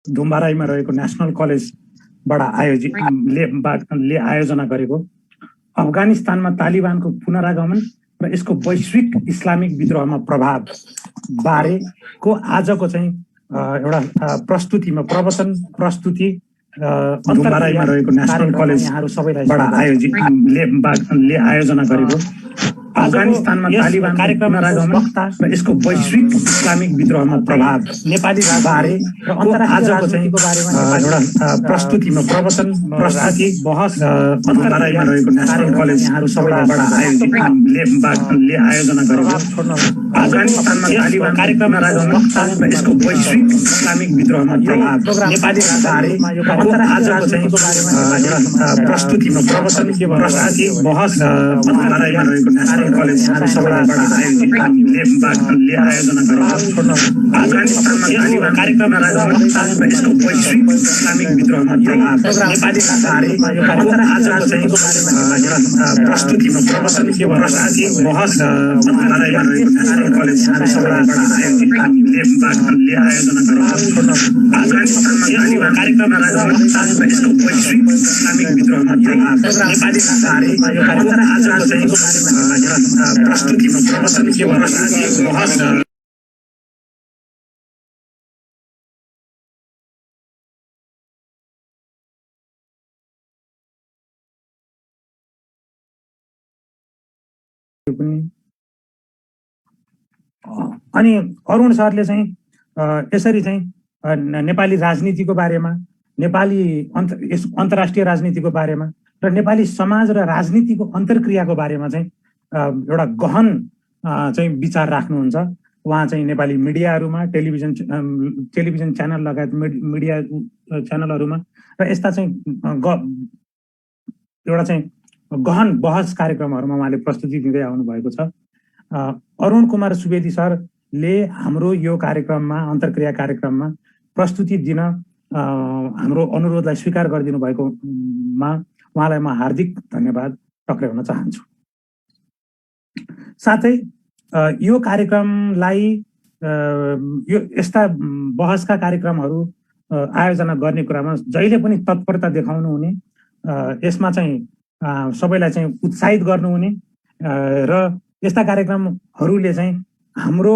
धुम्बाराईमा रहेको नेशनल कलेजबाट आयोजना गरेको अफगानिस्तानमा तालिबानको पुनरागमन र यसको वैश्विक इस्लामिक विद्रोहमा प्रभाव बारेको आजको चाहिँ एउटा प्रस्तुतिमा प्रवचन प्रस्तुति धुम्बाराईमा रहेको नेशनल कलेजबाट आयोजना गरेको अफगानिस्तानमा तालिबान पुनरागमन र यसको वैश्विक इस्लामिक विद्रोहमा प्रभाव नेपाली बारे र आजको चाहिँ एउटा प्रस्तुतिमा प्रवचन प्रस्तुति बहस धुम्बाराईमा रहेको नेशनल कलेजबाट आयोजना गरेको अफगानिस्तानमा तालिबान पुनरागमन र यसको वैश्विक इस्लामिक विद्रोहमा प्रभाव नेपाली बारे आजको चाहिँ एउटा प्रस्तुतिमा प्रवचन प्रस्तुति बहस धुम्बाराईमा रहेको नेशनल कलेजबाट आयोजना गरेको अफगानिस्तानमा तालिबान पुनरागमन र यसको वैश्विक इस्लामिक विद्रोहमा प्रभाव नेपाली बारे आजको चाहिँ एउटा प्रस्तुतिमा प्रवचन प्रस्तुति बहस धुम्बाराईमा रहेको नेशनल कलेजबाट आयोजना गरेको अफगानिस्तानमा तालिबान पुनरागमन र यसको वैश्विक इस्लामिक विद्रोहमा प्रभाव नेपाली बारे आजको चाहिँ प्रस्तुतिमा प्रवचन प्रस्तुति बहस अनि अरुण सरले चाहिँ यसरी चाहिँ नेपाली राजनीतिको बारेमा नेपाली अन्तर्राष्ट्रिय राजनीतिको बारेमा र नेपाली समाज र राजनीतिको अन्तर्क्रियाको बारेमा चाहिँ एउटा गहन चाहिँ विचार राख्नुहुन्छ। उहाँ चाहिँ नेपाली मिडियाहरूमा टेलिभिजन च्यानल लगायत मिडिया च्यानलहरूमा र यस्ता चाहिँ एउटा चाहिँ गहन बहस कार्यक्रमहरूमा उहाँले प्रस्तुति दिँदै आउनु भएको छ। अरुण कुमार सुवेदी सरले हाम्रो यो कार्यक्रममा अन्तर्क्रिया कार्यक्रममा प्रस्तुति दिन हाम्रो अनुरोधलाई स्वीकार गरिदिनु भएकोमा उहाँलाई म हार्दिक धन्यवाद टक्राउन चाहन्छु। साथै यो कार्यक्रमलाई यो यस्ता बहसका कार्यक्रमहरू आयोजना गर्ने कुरामा जहिले पनि तत्परता देखाउनु हुने, यसमा चाहिँ सबैलाई चाहिँ उत्साहित गर्नुहुने र यस्ता कार्यक्रमहरूले चाहिँ हाम्रो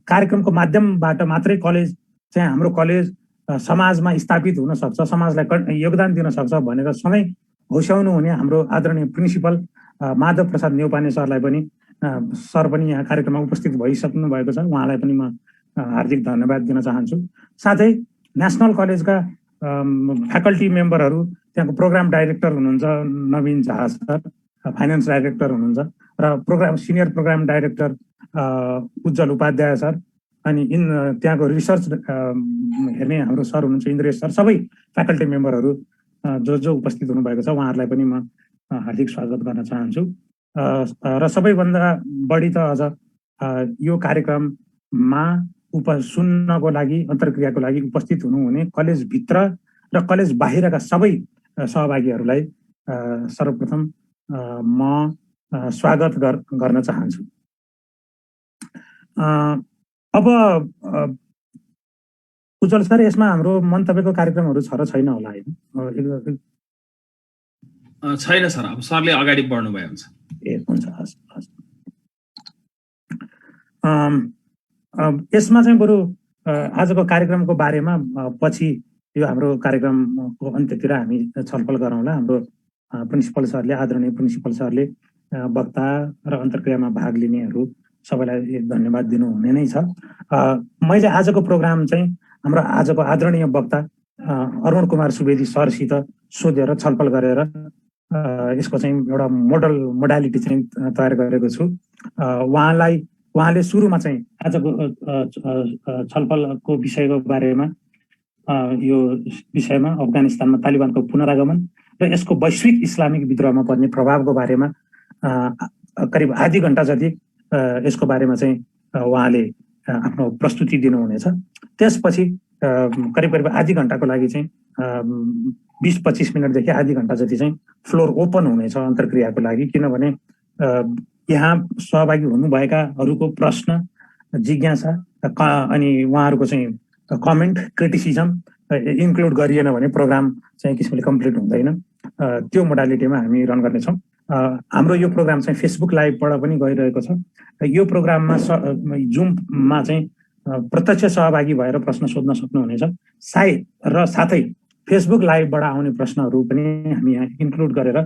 कार्यक्रमको माध्यमबाट मात्रै कलेज चाहिँ हाम्रो कलेज समाजमा स्थापित हुन सक्छ, समाजलाई योगदान दिन सक्छ भनेर सधैँ होस्याउनु हुने हाम्रो आदरणीय प्रिन्सिपल माधव प्रसाद न्यौपाने सरलाई पनि सर पनि यहाँ कार्यक्रममा उपस्थित भइसक्नु भएको छ, उहाँलाई पनि म हार्दिक धन्यवाद दिन चाहन्छु। साथै नेशनल कलेजका फ्याकल्टी मेम्बरहरू, त्यहाँको प्रोग्राम डाइरेक्टर हुनुहुन्छ नवीन झा सर, फाइनेन्स डाइरेक्टर हुनुहुन्छ र सिनियर प्रोग्राम डाइरेक्टर उज्जवल उपाध्याय सर, अनि त्यहाँको रिसर्च हेर्ने हाम्रो सर हुनुहुन्छ इन्द्रेश सर, सबै फ्याकल्टी मेम्बरहरू जो उपस्थित हुनुभएको छ उहाँहरूलाई पनि म हार्दिक स्वागत गर्न चाहन्छु। र सबैभन्दा बढी त अझ यो कार्यक्रममा सुन्नको लागि अन्तर्क्रियाको लागि उपस्थित हुनुहुने कलेजभित्र र कलेज बाहिरका सबै सहभागीहरूलाई सर्वप्रथम म स्वागत गर्न चाहन्छु। अब उज्जवल सर, यसमा हाम्रो मन्तव्यको कार्यक्रमहरू छ र छैन होला होइन? छैन सर, अब सरले अगाडि बढ्नु भयो हुन्छ। ए हुन्छ, हस् हस्। यसमा चाहिँ बरु आजको कार्यक्रमको बारेमा पछि यो हाम्रो कार्यक्रमको अन्त्यतिर हामी छलफल गरौँला। हाम्रो प्रिन्सिपल सरले, आदरणीय प्रिन्सिपल सरले वक्ता र अन्तर्क्रियामा भाग लिनेहरू सबैलाई धन्यवाद दिनुहुने नै छ। मैले आजको प्रोग्राम चाहिँ हाम्रो आजको आदरणीय वक्ता अरुण कुमार सुवेदी सरसित सोधेर छलफल गरेर यसको चाहिँ एउटा मोडालिटी चाहिँ तयार गरेको छु। उहाँले सुरुमा चाहिँ आजको छलफलको विषयको बारेमा यो विषयमा अफगानिस्तानमा तालिबानको पुनरागमन र यसको वैश्विक इस्लामिक विद्रोहमा पर्ने प्रभावको बारेमा करिब आधी घण्टा जति यसको बारेमा चाहिँ उहाँले आफ्नो प्रस्तुति दिनुहुनेछ। त्यसपछि करिब आधी घण्टाको लागि चाहिँ 20-25 मिनटदेखि आधी घण्टा जति चाहिँ फ्लोर ओपन हुनेछ अन्तर्क्रियाको लागि, किनभने यहाँ सहभागी हुनुभएकाहरूको प्रश्न, जिज्ञासा अनि उहाँहरूको चाहिँ कमेन्ट, क्रिटिसिजम इन्क्लुड गरिएन भने प्रोग्राम चाहिँ किसिमले कम्प्लिट हुँदैन। त्यो मोडालिटीमा हामी रन गर्नेछौँ। हाम्रो यो प्रोग्राम चाहिँ फेसबुक लाइभबाट पनि गइरहेको छ। यो प्रोग्राममा जुममा चाहिँ प्रत्यक्ष सहभागी भएर प्रश्न सोध्न सक्नुहुनेछ। साथै फेसबुक लाइभबाट आउने प्रश्नहरू पनि हामी यहाँ इन्क्लुड गरेर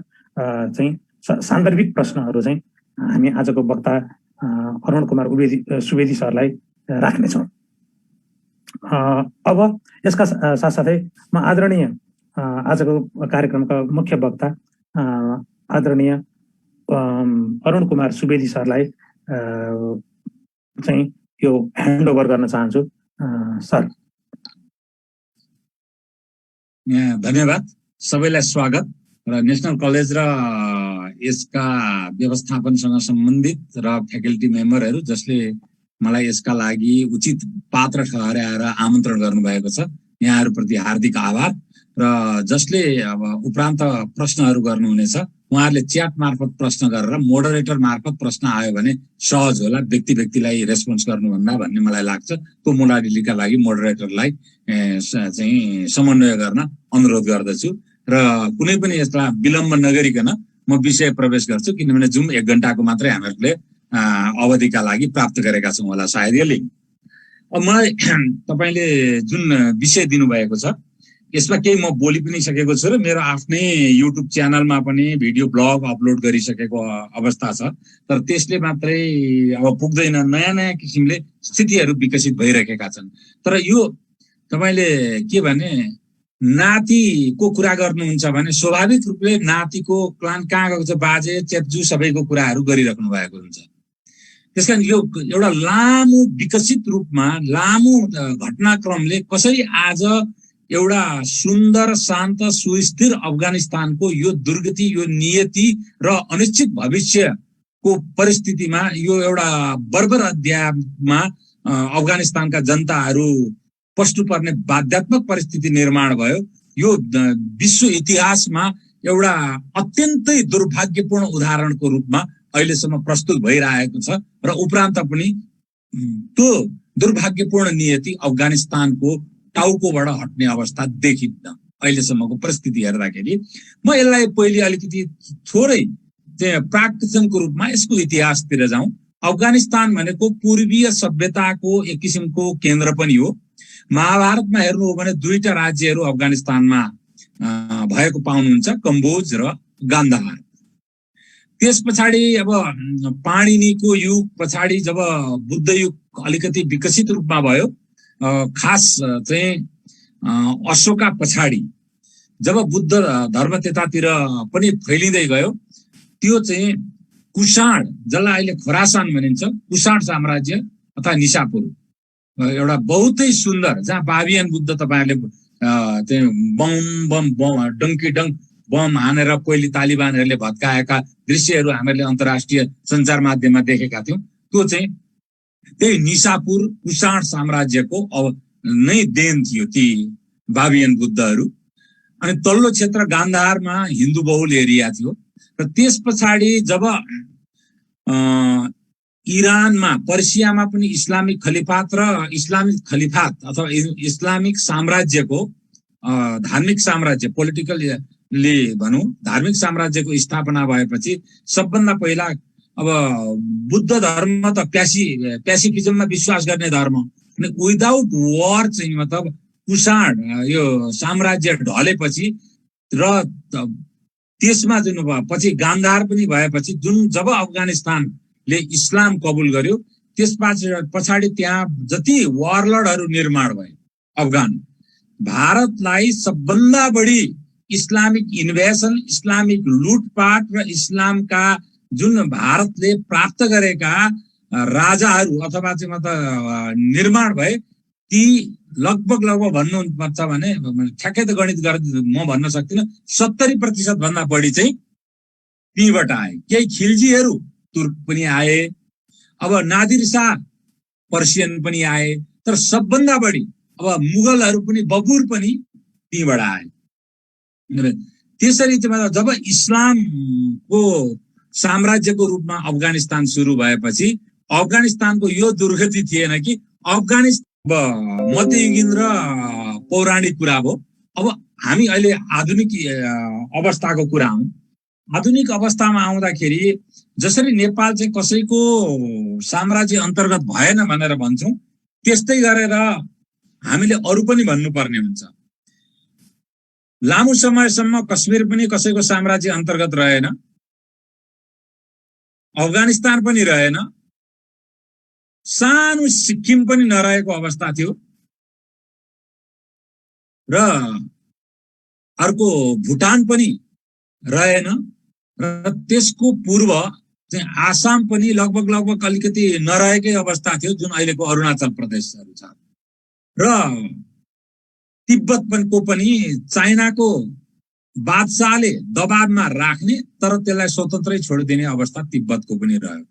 चाहिँ सान्दर्भिक प्रश्नहरू चाहिँ हामी आजको वक्ता अरुण कुमार सुवेदी सरलाई राख्नेछौँ। अब यसका साथसाथै म आदरणीय आजको कार्यक्रमका मुख्य वक्ता आदरणीय अरुण कुमार सुवेदी सरलाई चाहिँ यो ह्यान्ड ओभर गर्न चाहन्छु। सर। धन्यवाद। सबैलाई स्वागत। र नेशनल कलेज र यसका व्यवस्थापनसँग सम्बन्धित र फ्याकल्टी मेम्बरहरू जसले मलाई यसका लागि उचित पात्र ठहराएर आमन्त्रण गर्नुभएको छ, यहाँहरूप्रति हार्दिक आभार। र जसले अब उपरान्त प्रश्नहरू गर्नुहुनेछ उहाँहरूले च्याट मार्फत प्रश्न गरेर मोडरेटर मार्फत प्रश्न आयो भने सहज होला, व्यक्तिलाई रेस्पोन्स गर्नुभन्दा भन्ने मलाई लाग्छ। त्यो मोडालिटीका लागि मोडरेटरलाई चाहिँ समन्वय गर्न अनुरोध गर्दछु र कुनै पनि यसलाई विलम्ब नगरिकन म विषय प्रवेश गर्छु, किनभने जुम 1 घण्टाको मात्रै हामीहरूले अवधिका लागि प्राप्त गरेका छौँ होला सायद यो लिङ्क। अब मलाई तपाईँले जुन विषय दिनुभएको छ यसमा केही म बोली पनि सकेको छु र मेरो आफ्नै युट्युब च्यानलमा पनि भिडियो ब्लग अपलोड गरिसकेको अवस्था छ। तर त्यसले मात्रै अब पुग्दैन, नयाँ नयाँ किसिमले स्थितिहरू विकसित भइरहेका छन्। तर यो तपाईँले के भने नातिको कुरा गर्नुहुन्छ भने स्वाभाविक रूपले नातिको प्लान कहाँ गएको छ, बाजे चेप्जू सबैको कुराहरू गरिराख्नु भएको हुन्छ। त्यसकारण यो एउटा लामो विकसित रूपमा लामो घटनाक्रमले कसरी आज एउटा सुन्दर शान्त सुस्थिर अफगानिस्तानको यो दुर्गति, यो नियति र अनिश्चित भविष्यको परिस्थितिमा यो एउटा बर्बर अध्यायमा अफगानिस्तानका जनताहरू पस्नुपर्ने बाध्यात्मक परिस्थिति निर्माण भयो। यो विश्व इतिहासमा एउटा अत्यन्तै दुर्भाग्यपूर्ण उदाहरणको रूपमा अहिलेसम्म प्रस्तुत भइरहेको छ र उपरान्त पनि त्यो दुर्भाग्यपूर्ण नियति अफगानिस्तानको टाउकोबाट हट्ने अवस्था देखिन्न अहिलेसम्मको परिस्थिति हेर्दाखेरि। म यसलाई पहिले अलिकति थोरै प्राक्तनको रूपमा यसको इतिहासतिर जाउँ। अफगानिस्तान भनेको पूर्वीय सभ्यताको एक किसिमको केन्द्र पनि हो। महाभारतमा हेर्नु हो भने 2टा राज्यहरू अफगानिस्तानमा भएको पाउनुहुन्छ, कम्बोज र गान्धार। त्यस पछाडि अब पाणिनीको युग पछाडि जब बुद्ध युग अलिकति विकसित रूपमा भयो, खास चाहिँ अशोका पछाडि जब बुद्ध धर्म त्यतातिर पनि फैलिँदै गयो, त्यो चाहिँ कुषाण, जसलाई अहिले खोरासान भनिन्छ, कुषाण साम्राज्य अथवा निसापुर एउटा बहुतै सुन्दर, जहाँ बाबियन बुद्ध तपाईँहरूले चाहिँ बम डङ्की डङ्क बम हानेर पहिले तालिबानहरूले भत्काएका दृश्यहरू हामीहरूले अन्तर्राष्ट्रिय सञ्चार माध्यममा देखेका थियौँ। त्यो चाहिँ त्यही निसापुर कुषाण साम्राज्यको नै देन थियो ती बाबियन बुद्धहरू। अनि तल्लो क्षेत्र गान्धारमा हिन्दू बहुल एरिया थियो। र त्यस पछाडि जब इरानमा पर्सियामा पनि इस्लामिक खलिफात र इस्लामिक खलिफात अथवा इस्लामिक साम्राज्यको धार्मिक साम्राज्य, पोलिटिकलले भनौँ धार्मिक साम्राज्यको स्थापना भएपछि सबभन्दा पहिला अब बुद्ध धर्म त प्यासिफिजममा विश्वास गर्ने धर्म, अनि विदाउट वार चाहिँ मतलब कुषाण यो साम्राज्य ढलेपछि र त्यसमा जुन पछि गान्धार पनि भएपछि जब अफगानिस्तानले इस्लाम कबुल गर्यो, त्यस पछाडि त्यहाँ जति वारलर्डहरू निर्माण भए अफगान, भारतलाई सबभन्दा बढी इस्लामिक इन्भेसन, इस्लामिक लुटपाट र इस्लामका जुन भारतले प्राप्त गरेका राजाहरू अथवा चाहिँ मतलब निर्माण भए, ती लगभग भन्नुपर्छ भने ठ्याक्कै त गणित गरेर म भन्न सक्दिनँ, 70% भन्दा बढी चाहिँ तीबाट आए। केही खिल्जीहरू तुर्क पनि आए, अब नादिर शाह पर्सियन पनि आए, तर सबभन्दा बढी अब मुगलहरू पनि बबुर पनि तीबाट आए। त्यसरी चाहिँ जब इस्लामको साम्राज्यको रूपमा अफगानिस्तान सुरु भएपछि अफगानिस्तानको यो दुर्गति थिएन कि अफगानिस्तान मध्ययुगीन र पौराणिक कुरा हो। अब हामी अहिले आधुनिक अवस्थाको कुरा हौँ। आधुनिक अवस्थामा आउँदाखेरि जसरी नेपाल चाहिँ कसैको साम्राज्य अन्तर्गत भएन भनेर भन्छौँ, त्यस्तै गरेर हामीले अरू पनि भन्नुपर्ने हुन्छ। लामो समयसम्म कश्मीर पनि कसैको साम्राज्य अन्तर्गत रहेन, अफगानिस्तान पनि रहेन, सानो सिक्किम पनि नरहेको अवस्था थियो र अर्को भुटान पनि रहेन र त्यसको पूर्व चाहिँ आसाम पनि लगभग अलिकति नरहेकै अवस्था थियो, जुन अहिलेको अरुणाचल प्रदेशहरू छ। र तिब्बत पनि चाइनाको बादशाहले दबावमा राख्ने तर त्यसलाई स्वतन्त्रै छोडिदिने अवस्था तिब्बतको पनि रह्यो।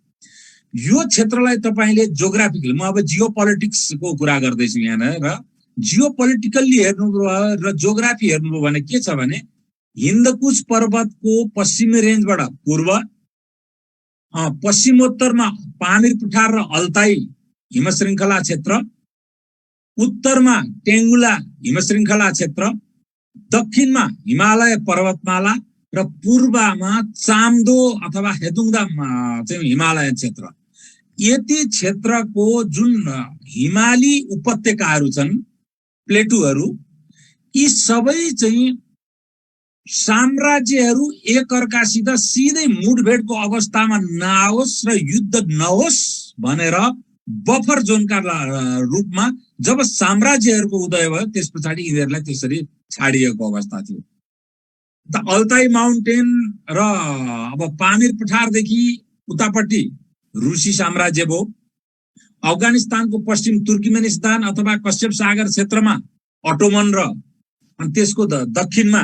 यो क्षेत्रलाई तपाईले जियोग्राफिकल, म अब जियो पोलिटिक्सको कुरा गर्दैछु यहाँ, र जियो पोलिटिकल्ली हेर्नुभयो र जियोग्राफी हेर्नुभयो भने के छ भने हिन्दकुश पर्वतको पश्चिमी रेन्जबाट पूर्व, पश्चिमोत्तरमा पामिर पठार र अल्ताई हिमश्रृङ्खला क्षेत्र, उत्तरमा टेङ्गुला हिमश्रृङ्खला क्षेत्र, दक्षिणमा हिमालय पर्वतमाला र पूर्वमा चाम्दो अथवा हेदुङदा चाहिँ हिमालय क्षेत्र। यति क्षेत्रको जुन हिमाली उपत्यकाहरू छन्, प्लेटुहरू, यी सबै चाहिँ साम्राज्यहरू एक अर्कासित सिधै मुठभेडको अवस्थामा नआओस् र युद्ध नहोस् भनेर बफर जोनका रूपमा जब साम्राज्यहरूको उदय भयो त्यस पछाडि यिनीहरूलाई त्यसरी छाडिएको अवस्था थियो। त अल्ताई माउन्टेन र अब पामिर पठारदेखि उतापट्टि रुसी साम्राज्य भयो, अफगानिस्तानको पश्चिम तुर्कमेनिस्तान अथवा कश्यप सागर क्षेत्रमा अटोमन र अनि त्यसको दक्षिणमा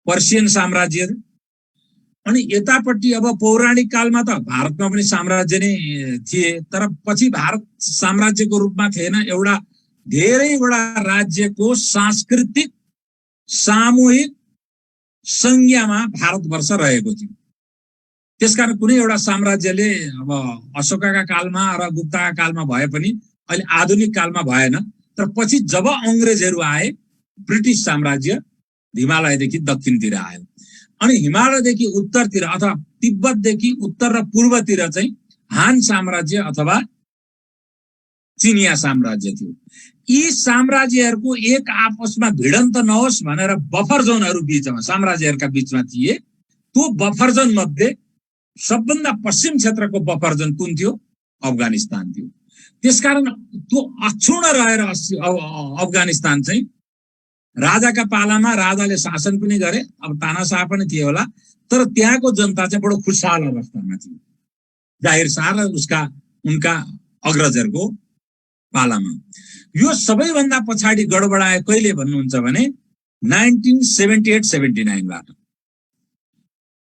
पर्सियन साम्राज्य, अनि यतापट्टि अब पौराणिक कालमा त भारतमा पनि साम्राज्य नै थिए, तर पछि भारत साम्राज्यको रूपमा थिएन, एउटा धेरैवटा राज्यको सांस्कृतिक सामूहिक संज्ञामा भारतवर्ष रहेको थियो। त्यसकारण कुनै एउटा साम्राज्यले अब अशोकका कालमा र गुप्तका कालमा भए पनि अहिले आधुनिक कालमा भएन, तर पछि जब अंग्रेजहरू आए ब्रिटिस साम्राज्य हिमालयदेखि दक्षिणतिर आयो, अनि हिमालयदेखि उत्तरतिर अथवा तिब्बतदेखि उत्तर र पूर्वतिर चाहिँ हान साम्राज्य अथवा चिनिया साम्राज्य थियो। यी साम्राज्यहरूको एक आपसमा भिडन्त नहोस् भनेर बफर जोनहरू बीचमा साम्राज्यहरूका बीचमा थिए। त्यो बफर जोन मध्ये सबभन्दा पश्चिम क्षेत्रको बफर जोन कुन थियो? अफगानिस्तान थियो। त्यसकारण त्यो अक्षुण्ण रहेर अफगानिस्तान चाहिँ राजाका पालामा राजाले शासन पनि गरे, अब तानाशाह पनि थियो होला, तर त्यहाँको जनता चाहिँ बडो खुशहाल अवस्थामा थियो जाहिर शाह र उनका अग्रजहरूको पालामा। यो सबैभन्दा पछाडि गडबडाए कहिले भन्नुहुन्छ भने 1978-79 बाट।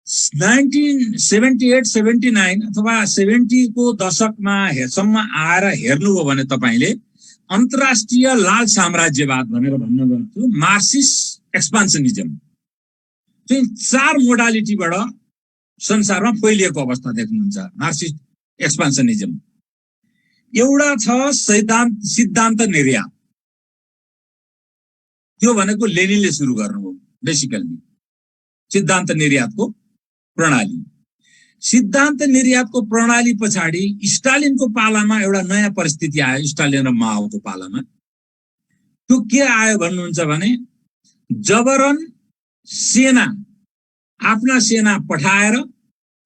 1978-79 अथवा 70 को दशकमा सम्म आएर हेर्नुभयो भने तपाईले अन्तर्राष्ट्रिय लाल साम्राज्यवाद भनेर भन्ने गर्छु, मार्क्सिस्ट एक्सपान्सनिज्म चाहिँ 4 मोडालिटीबाट संसारमा फैलिएको अवस्था देख्नुहुन्छ। मार्क्सिस्ट एक्सपान्सनिज्म एउटा छ सिद्धान्त निर्यात, त्यो भनेको लेनिनले सुरु गर्नुभयो बेसिकली सिद्धान्त निर्यातको प्रणाली। सिद्धान्त निर्यातको प्रणाली पछाडि स्टालिनको पालामा एउटा नयाँ परिस्थिति आयो, स्टालिन र माओको पालामा। त्यो के आयो भन्नुहुन्छ भने जबरन सेना, आफ्ना सेना पठाएर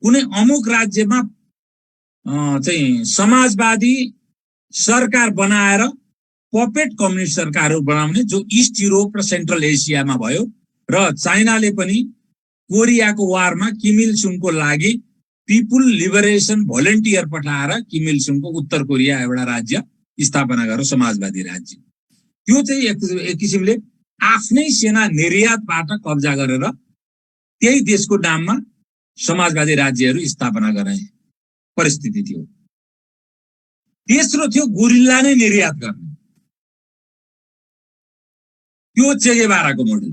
कुनै अमुक राज्यमा चाहिँ समाजवादी सरकार बनाएर पपेट कम्युनिस्ट सरकारहरू बनाउने, जो इस्ट युरोप र सेन्ट्रल एसियामा भयो, र चाइनाले पनि कोरियाको वारमा किम इल सुङको लागि पिपुल लिबरेसन भोलिन्टियर पठाएर किम इल सुङको उत्तर कोरिया एउटा राज्य स्थापना गरेर समाजवादी राज्य। त्यो चाहिँ एक किसिमले आफ्नै सेना निर्यातबाट कब्जा गरेर त्यही देशको नाममा समाजवादी राज्यहरू स्थापना गरे परिस्थिति थियो। तेस्रो थियो गुरिल्ला नै निर्यात गर्ने, त्यो चे गेवाराको मोडल।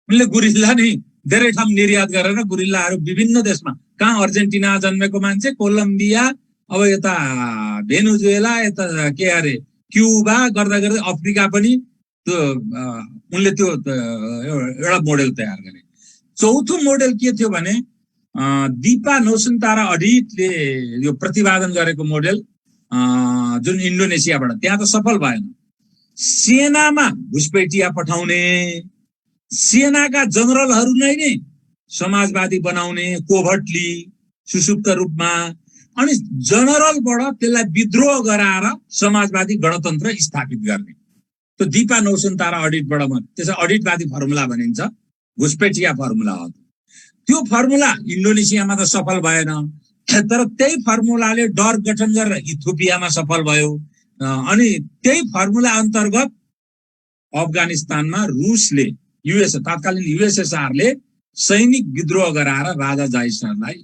उनले गुरिल्ला नै धेरै ठाउँ निर्यात गरेर गुरिल्लाहरू विभिन्न देशमा, कहाँ अर्जेन्टिना जन्मेको मान्छे, कोलम्बिया, अब यता भेनेजुएला, यता के अरे क्युबा गर्दा गर्दै अफ्रिका पनि त्यो उनले त्यो एउटा मोडेल तयार गरे। चौथो मोडेल के थियो भने दिपा नौसन्तारा अडिटले यो प्रतिपादन गरेको मोडेल जुन इन्डोनेसियाबाट, त्यहाँ त सफल भएन। सेनामा घुसपैठिया पठाउने, सेनाका जनरलहरूलाई नै समाजवादी बनाउने कोभर्टली सुसुप्त रूपमा, अनि जनरलबाट त्यसलाई विद्रोह गराएर समाजवादी गणतन्त्र स्थापित गर्ने, त्यो दिपा नौसन्तारा अडिटबाट त्यसलाई अडिटवादी फर्मुला भनिन्छ, घुसपैठिया फर्मुला हो। त्यो फर्मुला इन्डोनेसियामा त सफल भएन, तर त्यही फर्मुलाले डर गठन गरेर इथियोपियामा सफल भयो। अनि त्यही फर्मुला अन्तर्गत अफगानिस्तानमा रुसले तत्कालीन युएसएसआरले सैनिक विद्रोह गराएर राजा जाइसरलाई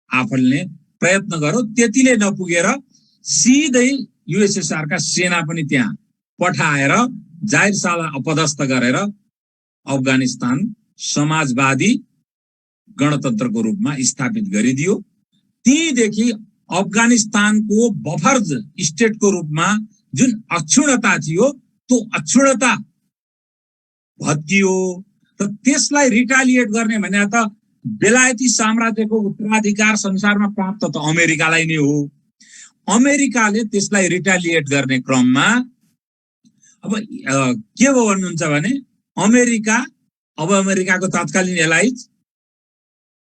आफूले प्रयत्न गर्यो। त्यतिले नपुगेर सिधै युएसएसआर का सेना पनि त्यहाँ पठाएर जाहिर शाहलाई अपदस्थ गरेर अफगानिस्तान समाजवादी गणतन्त्रको रूपमा स्थापित गरिदियो। तीदेखि अफगानिस्तानको बफर स्टेटको रूपमा जुन अक्षुण्णता थियो त्यो अक्षुण्णता भत्कियो। र त्यसलाई रिटालिएट गर्ने भने त बेलायती साम्राज्यको उत्तराधिकार संसारमा प्राप्त त अमेरिकालाई नै हो। अमेरिकाले त्यसलाई रिटालिएट गर्ने क्रममा अब के भयो भन्नुहुन्छ भने अमेरिकाको तत्कालीन एलाइज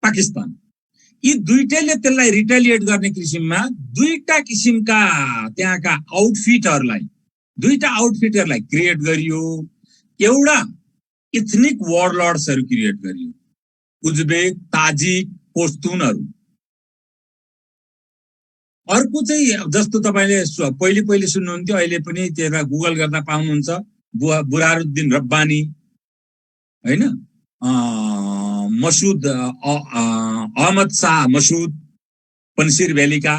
पाकिस्तान, यी दुईटैले त्यसलाई रिटालिएट गर्ने किसिममा दुईटा किसिमका त्यहाँका आउटफिटरलाई क्रिएट गरियो। एउटा इथनिक वारलर्ड्सहरू क्रिएट गरियो, उज्बेक, ताजिक, पश्तुनहरू। अर्को चाहिँ जस्तो तपाईले पहिले सुन्नुहुन्थ्यो, अहिले पनि त्यसलाई गुगल गर्दा पाउनुहुन्छ, बुरहानुद्दिन रब्बानी हैन, मसूद अहमद शाह मसूद पन्सिर भ्यालीका,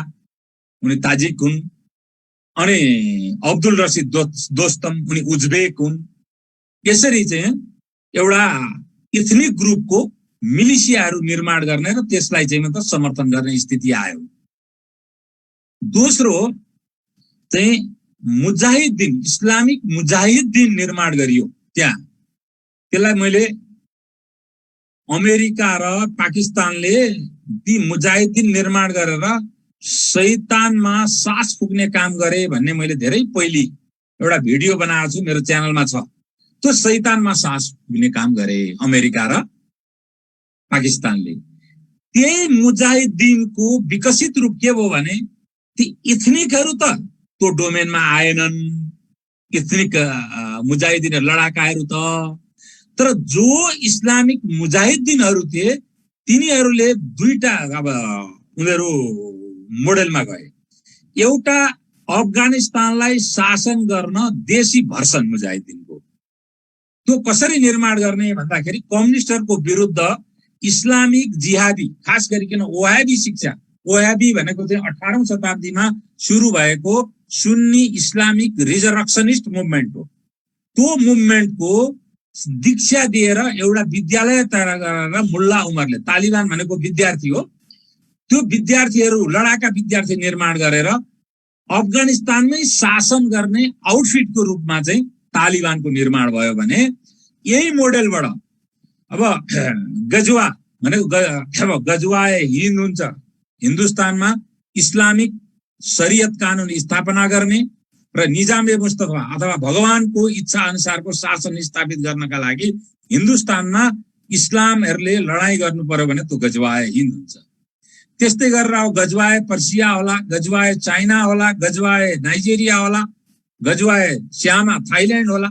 उनी ताजिक हुन्। अनि अब्दुल रसिद दोस्तम, उनी उज्बेक हुन्। यसरी चाहिँ एउटा इथनिक ग्रुपको मिलिसियाहरू निर्माण गर्ने र त्यसलाई चाहिँ मतलब समर्थन गर्ने स्थिति आयो। दोस्रो चाहिँ मुजाहिद्दिन, इस्लामिक मुजाहिद्दिन निर्माण गरियो त्यहाँ। त्यसलाई मैले अमेरिका र पाकिस्तानले ती मुजाहिद्दिन निर्माण गरेर शैतानमा सास फुक्ने काम गरे भन्ने मैले धेरै पहिले एउटा भिडियो बनाएको छु, मेरो च्यानलमा छ। त्यो शैतानमा सास फुक्ने काम गरे अमेरिका र पाकिस्तानले। त्यही मुजाहिद्दिनको विकसित रूप के भयो भने ती इथनिकहरू त त्यो डोमेनमा आएनन्, इथनिक मुजाहिद्दिन लडाकाहरू त। तर जो इस्लामिक मुजाहिद्दिनहरू थिए तिनीहरूले दुईटा अब उनीहरू मोडेलमा गए। एउटा अफगानिस्तानलाई शासन गर्न देशी भर्सन मुजाहिद्दिनको, त्यो कसरी निर्माण गर्ने भन्दाखेरि कम्युनिस्टहरूको विरुद्ध इस्लामिक जिहादी, खास गरिकन ओहाबी शिक्षा, ओहाबी भनेको चाहिँ 18औं शताब्दीमा सुरु भएको सुन्नी इस्लामिक रिजरक्सनिस्ट मुभमेन्ट हो। त्यो मुभमेन्टको दीक्षा दिएर एउटा विद्यालय तयार गरेर मुल्ला उमरले, तालिबान भनेको विद्यार्थी हो, त्यो विद्यार्थीहरू लडाका विद्यार्थी निर्माण गरेर अफगानिस्तानमै शासन गर्ने आउटफिटको रूपमा चाहिँ तालिबानको निर्माण भयो भने यही मोडेलबाट अब गजवा भनेको गजवाए हिन्द हुन्छ, हिन्दुस्तानमा इस्लामिक शरीयत कानुन स्थापना गर्ने र निजामे मुस्तफा अथवा भगवानको इच्छा अनुसारको शासन स्थापित गर्नका लागि हिन्दुस्तानमा इस्लामहरूले लडाई गर्नु पर्यो भने त्यो गजवाए हिन्द हुन्छ। त्यस्तै गरेर अब गजवाए पर्सिया होला, गजवाए चाइना होला, गजवाए नाइजेरिया होला, गजवाए श्यामा थाइल्यान्ड होला।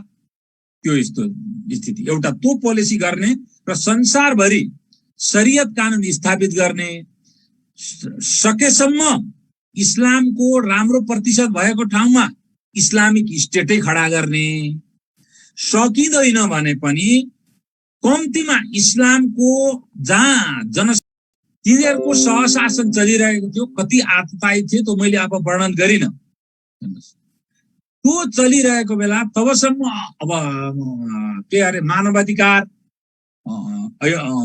त्यो यस्तो स्थिति एउटा त्यो पोलिसी गर्ने र संसारभरि शरीयत कानुन स्थापित गर्ने, सकेसम्म इस्लामको राम्रो प्रतिशत भएको ठाउँमा इस्लामिक स्टेटै खडा गर्ने, सकिँदैन भने पनि कम्तीमा इस्लामको जहाँ तिनीहरूको सहशासन चलिरहेको थियो, कति आततायी थियो त्यो मैले अब वर्णन गरिनँ। त्यो चलिरहेको बेला तबसम्म अब के अरे मानवाधिकार,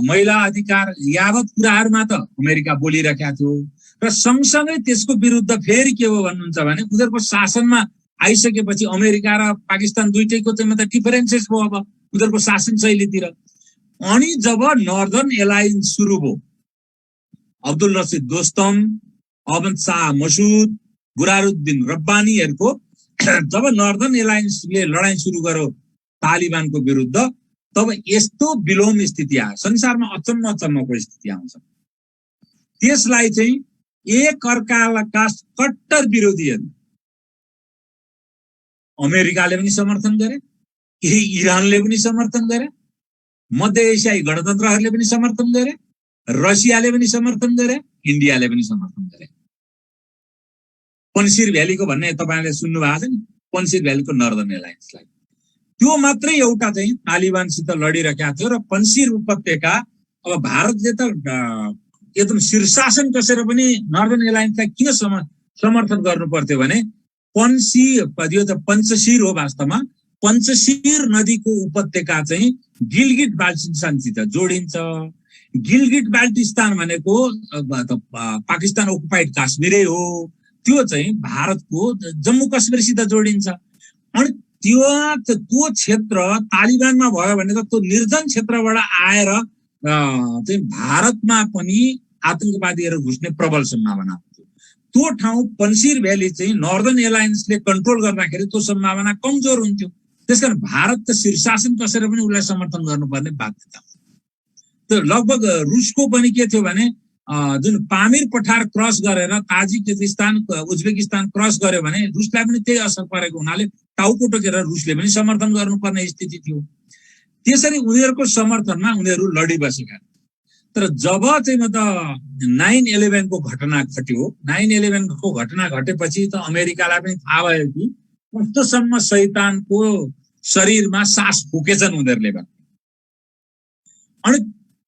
महिला अधिकार यावत कुराहरूमा त अमेरिका बोलिरहेका थियो। र सँगसँगै त्यसको विरुद्ध फेरि के हो भन्नुहुन्छ भने उनीहरूको शासनमा आइसकेपछि अमेरिका र पाकिस्तान दुईटैको चाहिँ मतलब डिफरेन्सेस भयो अब उनीहरूको शासन शैलीतिर। अनि जब नर्दर्न एलायन्स सुरु भयो, अब्दुल रसिद दोस्तम, अहमद शाह मसुद, बुरारुद्दिन रब्बानीहरूको जब नर्दर्न एलायन्सले लडाईँ सुरु गर्यो तालिबानको विरुद्ध, तब यस्तो विलोम स्थिति आयो, संसारमा अचम्मको स्थिति आउँछ। त्यसलाई चाहिँ एक अर्काका कट्टर विरोधीहरू अमेरिकाले पनि समर्थन गरे, इरानले पनि समर्थन गरे, मध्य एसियाई गणतन्त्रहरूले पनि समर्थन गरे, रसियाले पनि समर्थन गरे, इन्डियाले पनि समर्थन गरे। पन्सिर भ्यालीको भन्ने तपाईले सुन्नु भएको छ नि, पन्सिर भ्यालीको नर्दर्न एलायन्सलाई। त्यो मात्रै एउटा चाहिँ तालिबानसित लडिरहेका थियो र पन्सिर उपत्यका अब भारतले त एकदम शीर्षासन कसेर पनि नर्दर्न एलायन्सलाई किन समर्थन गर्नु पर्थ्यो भने यो त पञ्चशीर हो वास्तवमा। पञ्चशीर नदीको उपत्यका चाहिँ गिलगिट बाल्टिस्तानसित जोडिन्छ। गिलगिट बाल्टिस्तान भनेको पाकिस्तान ओकुपाइड काश्मीरै हो, त्यो चाहिँ भारतको जम्मू कश्मीरसित जोडिन्छ। अनि त्यो क्षेत्र तालिबानमा भयो भने त त्यो निर्जन क्षेत्रबाट आएर चाहिँ भारतमा पनि आतंकवादीहरू घुस्ने प्रबल सम्भावना हुन्थ्यो। त्यो ठाउँ पन्सिर भ्याली चाहिँ नर्दर्न एलायन्सले कन्ट्रोल गर्दाखेरि त्यो सम्भावना कमजोर हुन्थ्यो। त्यसकारण भारत त शीर्षासन कसेर पनि उसलाई समर्थन गर्नुपर्ने बाध्यता। त्यो लगभग रुसको पनि के थियो भने जुन पामिर पठार क्रस गरेर ताजिकिस्तान उज्बेकिस्तान क्रस गर्यो भने रुसलाई पनि त्यही असर परेको हुनाले टाउको टोकेर रुसले पनि समर्थन गर्नुपर्ने स्थिति थियो। त्यसरी उनीहरूको समर्थनमा उनीहरू लडिबसेका। तर जब चाहिँ 9/11 को घटना घट्यो, 9/11 को घटना घटेपछि त अमेरिकालाई पनि थाहा भयो कि कस्तोसम्म शैतानको शरीरमा सास फुकेछन् उनीहरूले भने। अनि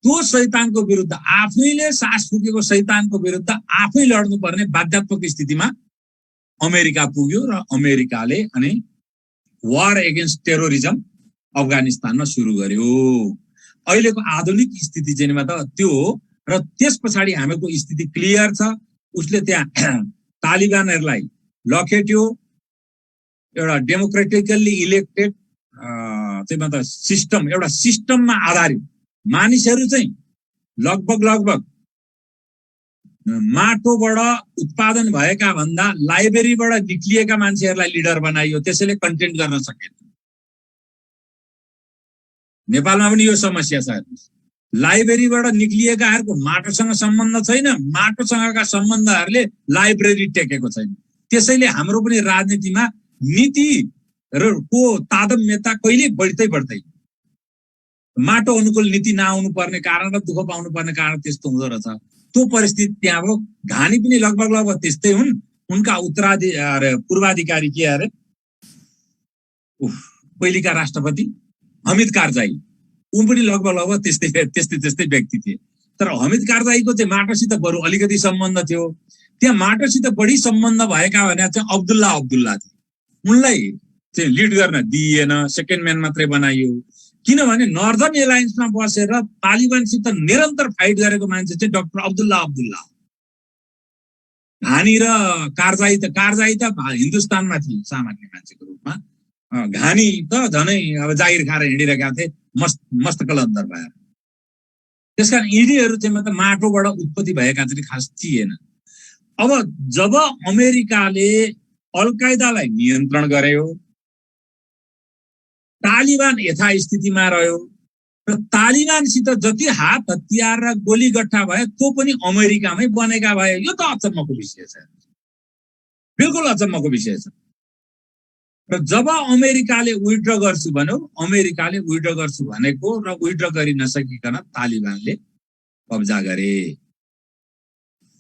त्यो शैतानको विरुद्ध आफैले सास फुकेको शैतानको विरुद्ध आफै लड्नुपर्ने बाध्यात्मक स्थितिमा अमेरिका पुग्यो र अमेरिकाले अनि वार एगेन्स्ट टेरोरिजम अफगानिस्तानमा सुरु गर्यो। अहिलेको आधुनिक स्थिति चाहिँ त्यो हो। र त्यस पछाडि हामीको स्थिति क्लियर छ। उसले त्यहाँ तालिबानहरूलाई लखेट्यो, एउटा डेमोक्रेटिकल्ली इलेक्टेड चाहिँ सिस्टम, एउटा सिस्टममा आधारित मानिसहरू चाहिँ लगभग माटोबाट उत्पादन भएका भन्दा लाइब्रेरीबाट निक्लिएका मान्छेहरूलाई लिडर बनाइयो। त्यसैले कन्टेन्ट गर्न सकेन। नेपालमा पनि यो समस्या छ। लाइब्रेरीबाट निक्लिएकाहरूको माटोसँग सम्बन्ध छैन, माटोसँगका सम्बन्धहरूले लाइब्रेरी टेकेको छैन। त्यसैले हाम्रो पनि राजनीतिमा नीति र को तादम्यता कहिले बढ्दै माटो अनुकूल नीति नआउनु पर्ने कारण र दुःख पाउनु पर्ने कारण त्यस्तो हुँदो रहेछ। त्यो परिस्थिति त्यहाँ हो। घानी पनि लगभग त्यस्तै हुन्। उनका पूर्वाधिकारी के अरे पहिलेका राष्ट्रपति हमिद कारजाई, उन पनि लगभग त्यस्तै व्यक्ति थिए। तर हमिद कारजाईको चाहिँ माटोसित बरु अलिकति सम्बन्ध थियो। त्यहाँ माटोसित बढी सम्बन्ध भएका भने चाहिँ अब्दुल्ला थिए। उनलाई चाहिँ लिड गर्न दिइएन, सेकेन्ड म्यान मात्रै बनाइयो। किनभने नर्दर्न एलायन्समा बसेर तालिबानसित निरन्तर फाइट गरेको मान्छे चाहिँ डाक्टर अब्दुल्ला घानी र कारजाई त हिन्दुस्तानमा थिए सामान्य मान्छेको रूपमा। घानी त झनै अब जागिर खाएर हिँडिरहेका थिए मस्त कलन्दर भएर। त्यसकारण यिनीहरू चाहिँ माटोबाट उत्पत्ति भएका चाहिँ खास थिएन। अब जब अमेरिकाले अल-कायदालाई नियन्त्रण गर्यो, तालिबान यथास्थितिमा रह्यो र तालिबानसित जति हात हतियार र गोलीगट्ठा भयो त्यो पनि अमेरिकामै बनेका भए। यो त अचम्मको विषय छ, बिल्कुल अचम्मको विषय छ। र जब अमेरिकाले विथड्र गर्छु भन्यो, अमेरिकाले विथड्र गर्छु भनेको र विथड्र गरि नसकिकन तालिबानले कब्जा गरे।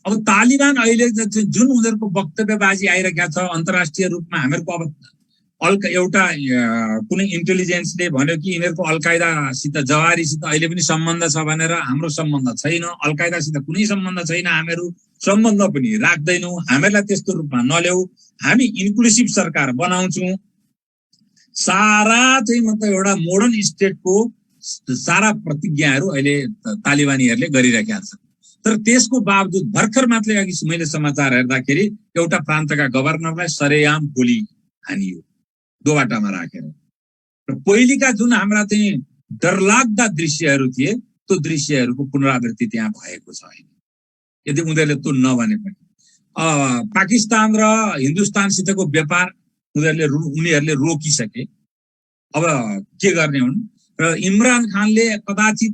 अब तालिबान अहिले जुन उनीहरूको वक्तव्यबाजी आइरहेका छ अन्तर्राष्ट्रिय रूपमा, हामीहरूको अब एउटा कुनै इन्टेलिजेन्सले भन्यो कि यिनीहरूको अल-कायदासित जवारीसित अहिले पनि सम्बन्ध छ भनेर। हाम्रो सम्बन्ध छैन, अल-कायदासित कुनै सम्बन्ध छैन, हामीहरू सम्बन्ध पनि राख्दैनौँ, हामीहरूलाई त्यस्तो रूपमा नल्याऊ, हामी इन्क्लुसिभ सरकार बनाउँछौँ। सारा चाहिँ एउटा मोडर्न स्टेटको सारा प्रतिज्ञाहरू अहिले तालिबानीहरूले गरिरहेका छन्। तर त्यसको बावजुद भर्खर मात्रै अघि मैले समाचार हेर्दाखेरि एउटा प्रान्तका गभर्नरलाई सरेआम गोली हानियो दोबाटामा राखेर। र पहिलेका जुन हाम्रा चाहिँ डरलाग्दा दृश्यहरू थिए त्यो दृश्यहरूको पुनरावृत्ति त्यहाँ भएको छ अहिले, यदि उनीहरूले त्यो नभने पनि। पाकिस्तान र हिन्दुस्तानसितको व्यापार उनीहरूले रोकिसके, अब के गर्ने हुन्। र इमरान खानले कदाचित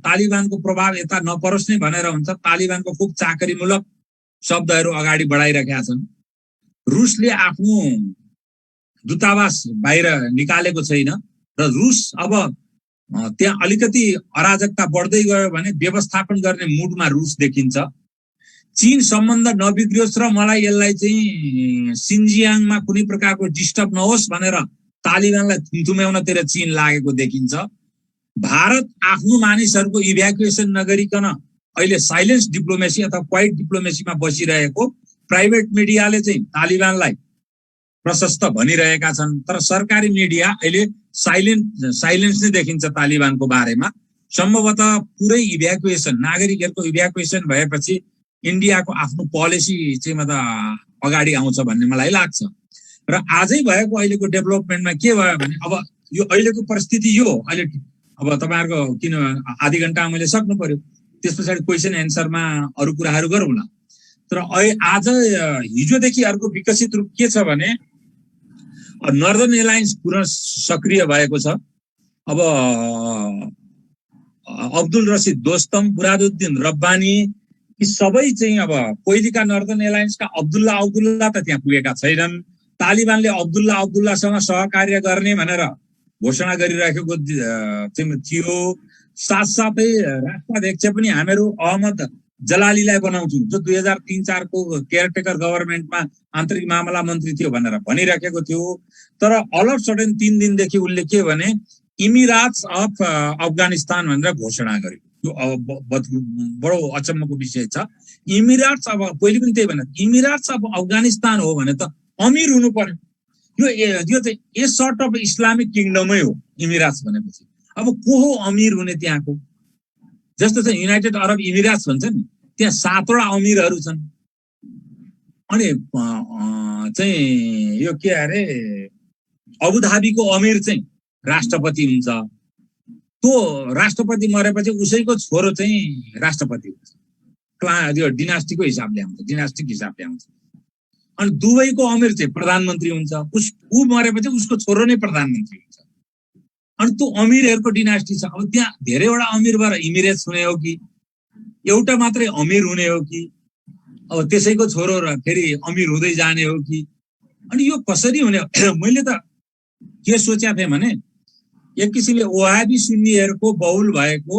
तालिबानको प्रभाव यता नपरोस् नै भनेर हुन्छ, तालिबानको खुब चाकरीमूलक शब्दहरू अगाडि बढाइरहेका छन्। रुसले आफ्नो दूतावास बाहिर निकालेको छैन र रुस अब त्यहाँ अलिकति अराजकता बढ्दै गयो भने व्यवस्थापन गर्ने मुडमा रुस देखिन्छ। चीन सम्बन्ध नबिग्रियोस् र मलाई यसलाई चाहिँ सिन्जियाङमा कुनै प्रकारको डिस्टर्ब नहोस् भनेर तालिबानलाई थुम्थुम्याउनतिर चीन लागेको देखिन्छ। भारत आफ्नो मानिसहरूको इभ्याकुएसन नगरिकन अहिले साइलेन्स डिप्लोमेसी अथवा क्वाइट डिप्लोमेसीमा बसिरहेको प्राइभेट मिडियाले चाहिँ तालिबानलाई प्रशस्त भनिरहेका छन्, तर सरकारी मिडिया अहिले साइलेन्स नै देखिन्छ तालिबानको बारेमा। सम्भवतः पुरै इभ्याकुएसन, नागरिकहरूको इभ्याकुएसन भएपछि इन्डियाको आफ्नो पोलिसी चाहिँ अगाडि आउँछ भन्ने मलाई लाग्छ। र आजै भएको अहिलेको डेभलपमेन्टमा के भयो भने अब यो अहिलेको परिस्थिति यो अहिले अब तपाईहरुको किन आधी घण्टा मैले सक्नु पर्यो, त्यस पछाडि क्वेसन एन्सरमा अरु कुराहरू गरौँला। तर आज हिजोदेखि अर्को विकसित रूप के छ भने नर्दर्न एलायन्स पुनः सक्रिय भएको छ। अब अब्दुल रसिद दोस्तम, मुरादुद्दिन रब्बानी यी सबै चाहिँ अब पहिलेका नर्दर्न एलायन्सका अब्दुल्ला त त्यहाँ पुगेका छैनन्। तालिबानले अब्दुल्लासँग सहकार्य गर्ने भनेर घोषणा गरिराखेको थियो। साथसाथै राष्ट्राध्यक्ष पनि हामीहरू अहमद जलालीलाई बनाउँछौँ, जो 2003-04 को केयरटेकर गभर्मेन्टमा आन्तरिक मामला मन्त्री थियो भनेर भनिराखेको थियो। तर अल अफ सडन 3 दिनदेखि उसले के भने इमिराट्स अफ अफगानिस्तान भनेर घोषणा गर्यो। यो बडो अचम्मको विषय छ। इमिराट्स अब पहिले पनि त्यही भने इमिराट्स अफ अफगानिस्तान हो भने त अमीर हुनु पर्यो। यो चाहिँ ए सर्ट अफ इस्लामिक किङडमै हो इमिराट्स भनेपछि। अब को हो अमीर हुने त्यहाँको? जस्तो चाहिँ युनाइटेड अरब इमिराट्स भन्छ नि, त्यहाँ 7 वटा अमीरहरू छन्। अनि चाहिँ यो के अरे अबुधाबीको अमीर चाहिँ राष्ट्रपति हुन्छ। त्यो राष्ट्रपति मरेपछि उसैको छोरो चाहिँ राष्ट्रपति हुन्छ। यो डिनास्टीको हिसाबले आउँछ। अनि दुबईको अमीर चाहिँ प्रधानमन्त्री हुन्छ। ऊ मरेपछि उसको छोरो नै प्रधानमन्त्री हुन्छ। अनि त्यो अमीरहरूको डिनास्टी छ। अब त्यहाँ धेरैवटा अमीर भएर इमिरेट्स हुने हो कि एउटा मात्रै अमीर हुने हो कि अब त्यसैको छोरो र फेरि अमीर हुँदै जाने हो कि? अनि यो कसरी हुने? मैले त के सोचेको थिएँ भने एक किसिमले वहाबी सुन्नीहरूको बहुल भएको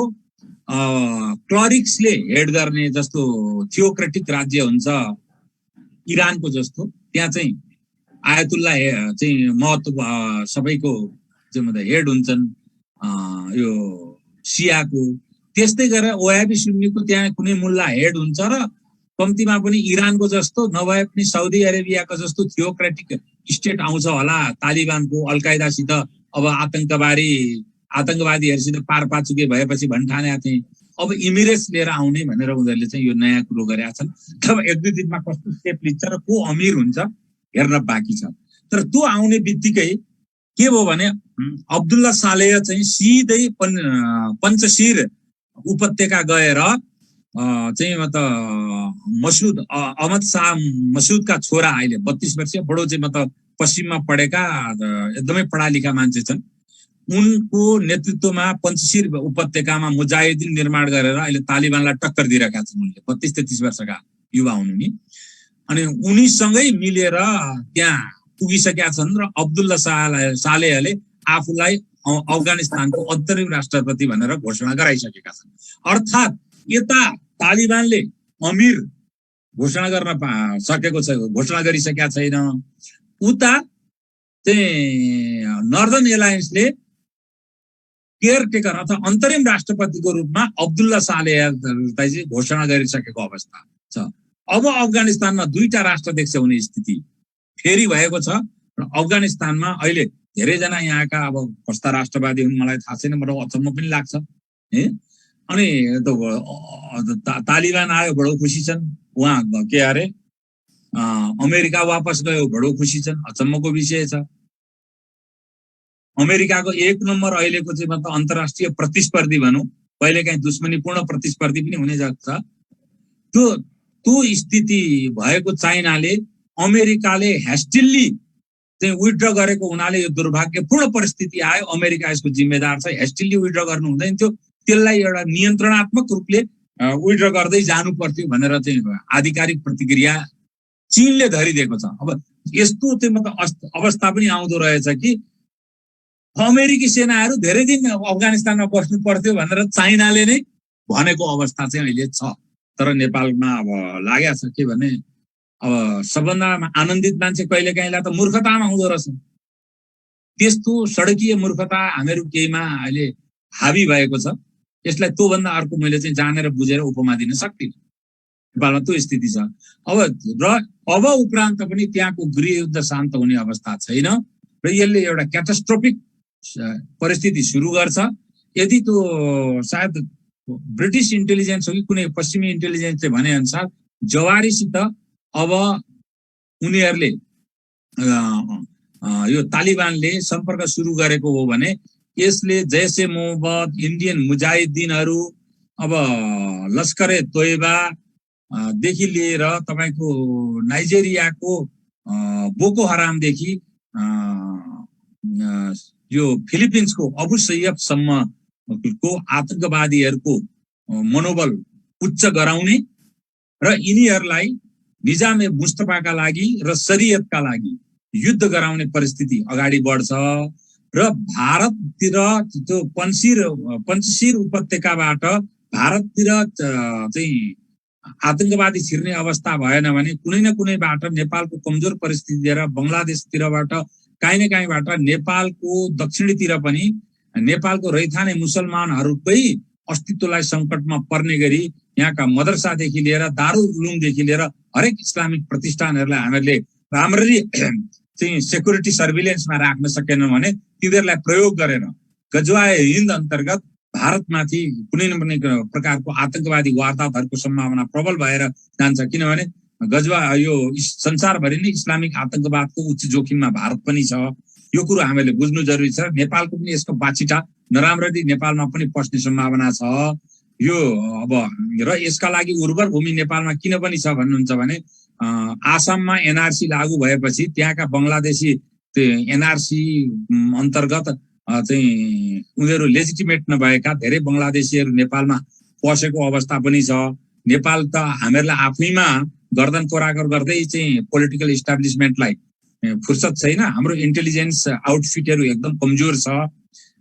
क्लरिक्सले हेड गर्ने जस्तो थियोक्रेटिक राज्य हुन्छ इरानको जस्तो, त्यहाँ चाहिँ आयतुल्ला चाहिँ महत्व सबैको चाहिँ हेड हुन्छन् यो सियाको। त्यस्तै गरेर वहाबी सुन्नीको त्यहाँ कुनै मुल्ला हेड हुन्छ र कम्तीमा पनि इरानको जस्तो नभए पनि साउदी अरेबियाको जस्तो थियोक्रेटिक स्टेट आउँछ होला तालिबानको अलकायदासित। अब आतंकवादीहरूसित पारपाचुके भएपछि भन्ठाने थिए अब इमिरेट्स लिएर आउने भनेर उनीहरूले चाहिँ यो नयाँ कुरो गरेका छन्। अब 1-2 दिनमा कस्तो स्टेप लिन्छ र को अमीर हुन्छ हेर्न बाँकी छ। तर त्यो आउने बित्तिकै के भयो भने अब्दुल्ला सालेह चाहिँ सिधै पञ्चशीर उपत्यका गएर चाहिँ मसुद अहमद शाह मसुदका छोरा अहिले 32 वर्षीय बडो चाहिँ पश्चिममा पढेका एकदमै पढा लेखा मान्छे छन्। उनको नेतृत्वमा पञ्चशीर उपत्यकामा मुजाहिदिन निर्माण गरेर अहिले तालिबानलाई टक्कर दिइरहेका छन्। उनले 32-33 वर्षका युवा हुनु नि। अनि उनीसँगै मिलेर त्यहाँ पुगिसकेका छन् र अब्दुल्ला सालेहले आफूलाई अफगानिस्तानको अन्तरिम राष्ट्रपति भनेर घोषणा गराइसकेका छन्। अर्थात् यता तालिबानले अमीर घोषणा गरिसकेका छैन, उता चाहिँ नर्दर्न एलायन्सले केयरटेकर अथवा अन्तरिम राष्ट्रपतिको रूपमा अब्दुल्ला सालेहलाई चाहिँ घोषणा गरिसकेको अवस्था छ। अब अफगानिस्तानमा 2टा राष्ट्राध्यक्ष हुने स्थिति फेरि भएको छ र अफगानिस्तानमा अहिले धेरैजना यहाँका अब कस्ता राष्ट्रवादी हुन् मलाई थाहा छैन, मलाई अचम्म पनि लाग्छ है। अनि तालिबान आयो, बडो खुसी छन्। उहाँ के अरे अमेरिका वापस गयो, बडो खुसी छन्, अचम्मको विषय छ। अमेरिकाको एक नम्बर अहिलेको चाहिँ मतलब अन्तर्राष्ट्रिय प्रतिस्पर्धी भनौँ, कहिलेकाहीँ दुश्मनीपूर्ण प्रतिस्पर्धी पनि हुने सक्छ। त्यो स्थिति भएको चाइनाले अमेरिकाले ह्यास्टिल्ली चाहिँ विथड्र गरेको हुनाले यो दुर्भाग्यपूर्ण परिस्थिति आयो। अमेरिका यसको जिम्मेदार छ। ह्यास्टिल्ली विथड्र गर्नु हुँदैन थियो, त्यसलाई एउटा नियन्त्रणात्मक रूपले विथड्र गर्दै जानु पर्थ्यो भनेर चाहिँ आधिकारिक प्रतिक्रिया चीनले धरिदिएको छ। अब यस्तो चाहिँ मतलब अवस्था पनि आउँदो रहेछ कि अमेरिकी सेनाहरू धेरै दिन अफगानिस्तानमा बस्नु पर्थ्यो भनेर चाइनाले नै भनेको अवस्था चाहिँ अहिले छ। तर नेपालमा अब लागेको छ के भने अब सबभन्दा आनन्दित मान्छे कहिलेकाहीँलाई त मूर्खतामा हुँदो रहेछ। त्यस्तो सडकीय मूर्खता हामीहरू केहीमा अहिले हावी भएको छ। यसलाई त्योभन्दा अर्को मैले चाहिँ जानेर बुझेर उपमा दिन सक्दिनँ। नेपालमा त्यो स्थिति छ। अब उपरान्त पनि त्यहाँको गृहयुद्ध शान्त हुने अवस्था छैन र यसले एउटा क्याटास्ट्रोफिक परिस्थिति सुरु गर्छ। यदि त्यो सायद ब्रिटिस इन्टेलिजेन्स हो कि कुनै पश्चिमी इन्टेलिजेन्सले भने अनुसार जवारीसित अब उनीहरूले यो तालिबानले सम्पर्क सुरु गरेको हो भने यसले जैसे मोहम्मद, इन्डियन मुजाहिद्दिनहरू, अब लस्करे तोयबा देखि लिएर तपाईको नाइजेरियाको बोको हरामदेखि यो फिलिपिन्सको अबु सैयदसम्मको आतंकवादीहरूको मनोबल उच्च गराउने र यिनीहरूलाई निजामे मुस्तफाका लागि र शरीयतका लागि युद्ध गराउने परिस्थिति अगाडि बढ्छ र भारततिर त्यो पञ्चशीर उपत्यकाबाट भारततिर चाहिँ आतंकवादी छिर्ने अवस्था भएन भने कुनै न कुनैबाट नेपालको कमजोर परिस्थिति लिएर बङ्गलादेशतिरबाट काहीँ न काहीँबाट नेपालको दक्षिणीतिर पनि नेपालको रैथाने मुसलमानहरूकै अस्तित्वलाई सङ्कटमा पर्ने गरी यहाँका मदरसादेखि लिएर दारुल उलुमदेखि लिएर हरेक इस्लामिक प्रतिष्ठानहरूलाई हामीहरूले राम्ररी चाहिँ सेक्युरिटी सर्भिलेन्समा राख्न सकेनौँ भने तिनीहरूलाई प्रयोग गरेर गजवाए हिन्द अन्तर्गत भारतमाथि कुनै न कुनै प्रकारको आतंकवादी वारदातहरूको सम्भावना प्रबल भएर जान्छ। किनभने गजवा यो संसारभरि नै इस्लामिक आतंकवादको उच्च जोखिममा भारत पनि छ। यो कुरो हामीले बुझ्नु जरुरी छ। नेपालको पनि यसको बाछिटा नराम्ररी नेपालमा पनि पस्ने सम्भावना छ। यो अब र यसका लागि उर्वर भूमि नेपालमा किन पनि छ भन्नुहुन्छ भने आसाममा एनआरसी लागू भएपछि त्यहाँका बङ्गलादेशी एनआरसी अन्तर्गत चाहिँ उनीहरू लेजिटिमेट नभएका धेरै बङ्गलादेशीहरू नेपालमा पसेको अवस्था पनि छ। नेपाल त हामीहरूलाई आफैमा गर्दन कोरागर गर्दै चाहिँ पोलिटिकल इस्टाब्लिसमेन्टलाई फुर्सद छैन। हाम्रो इन्टेलिजेन्स आउटफिटहरू एकदम कमजोर छ।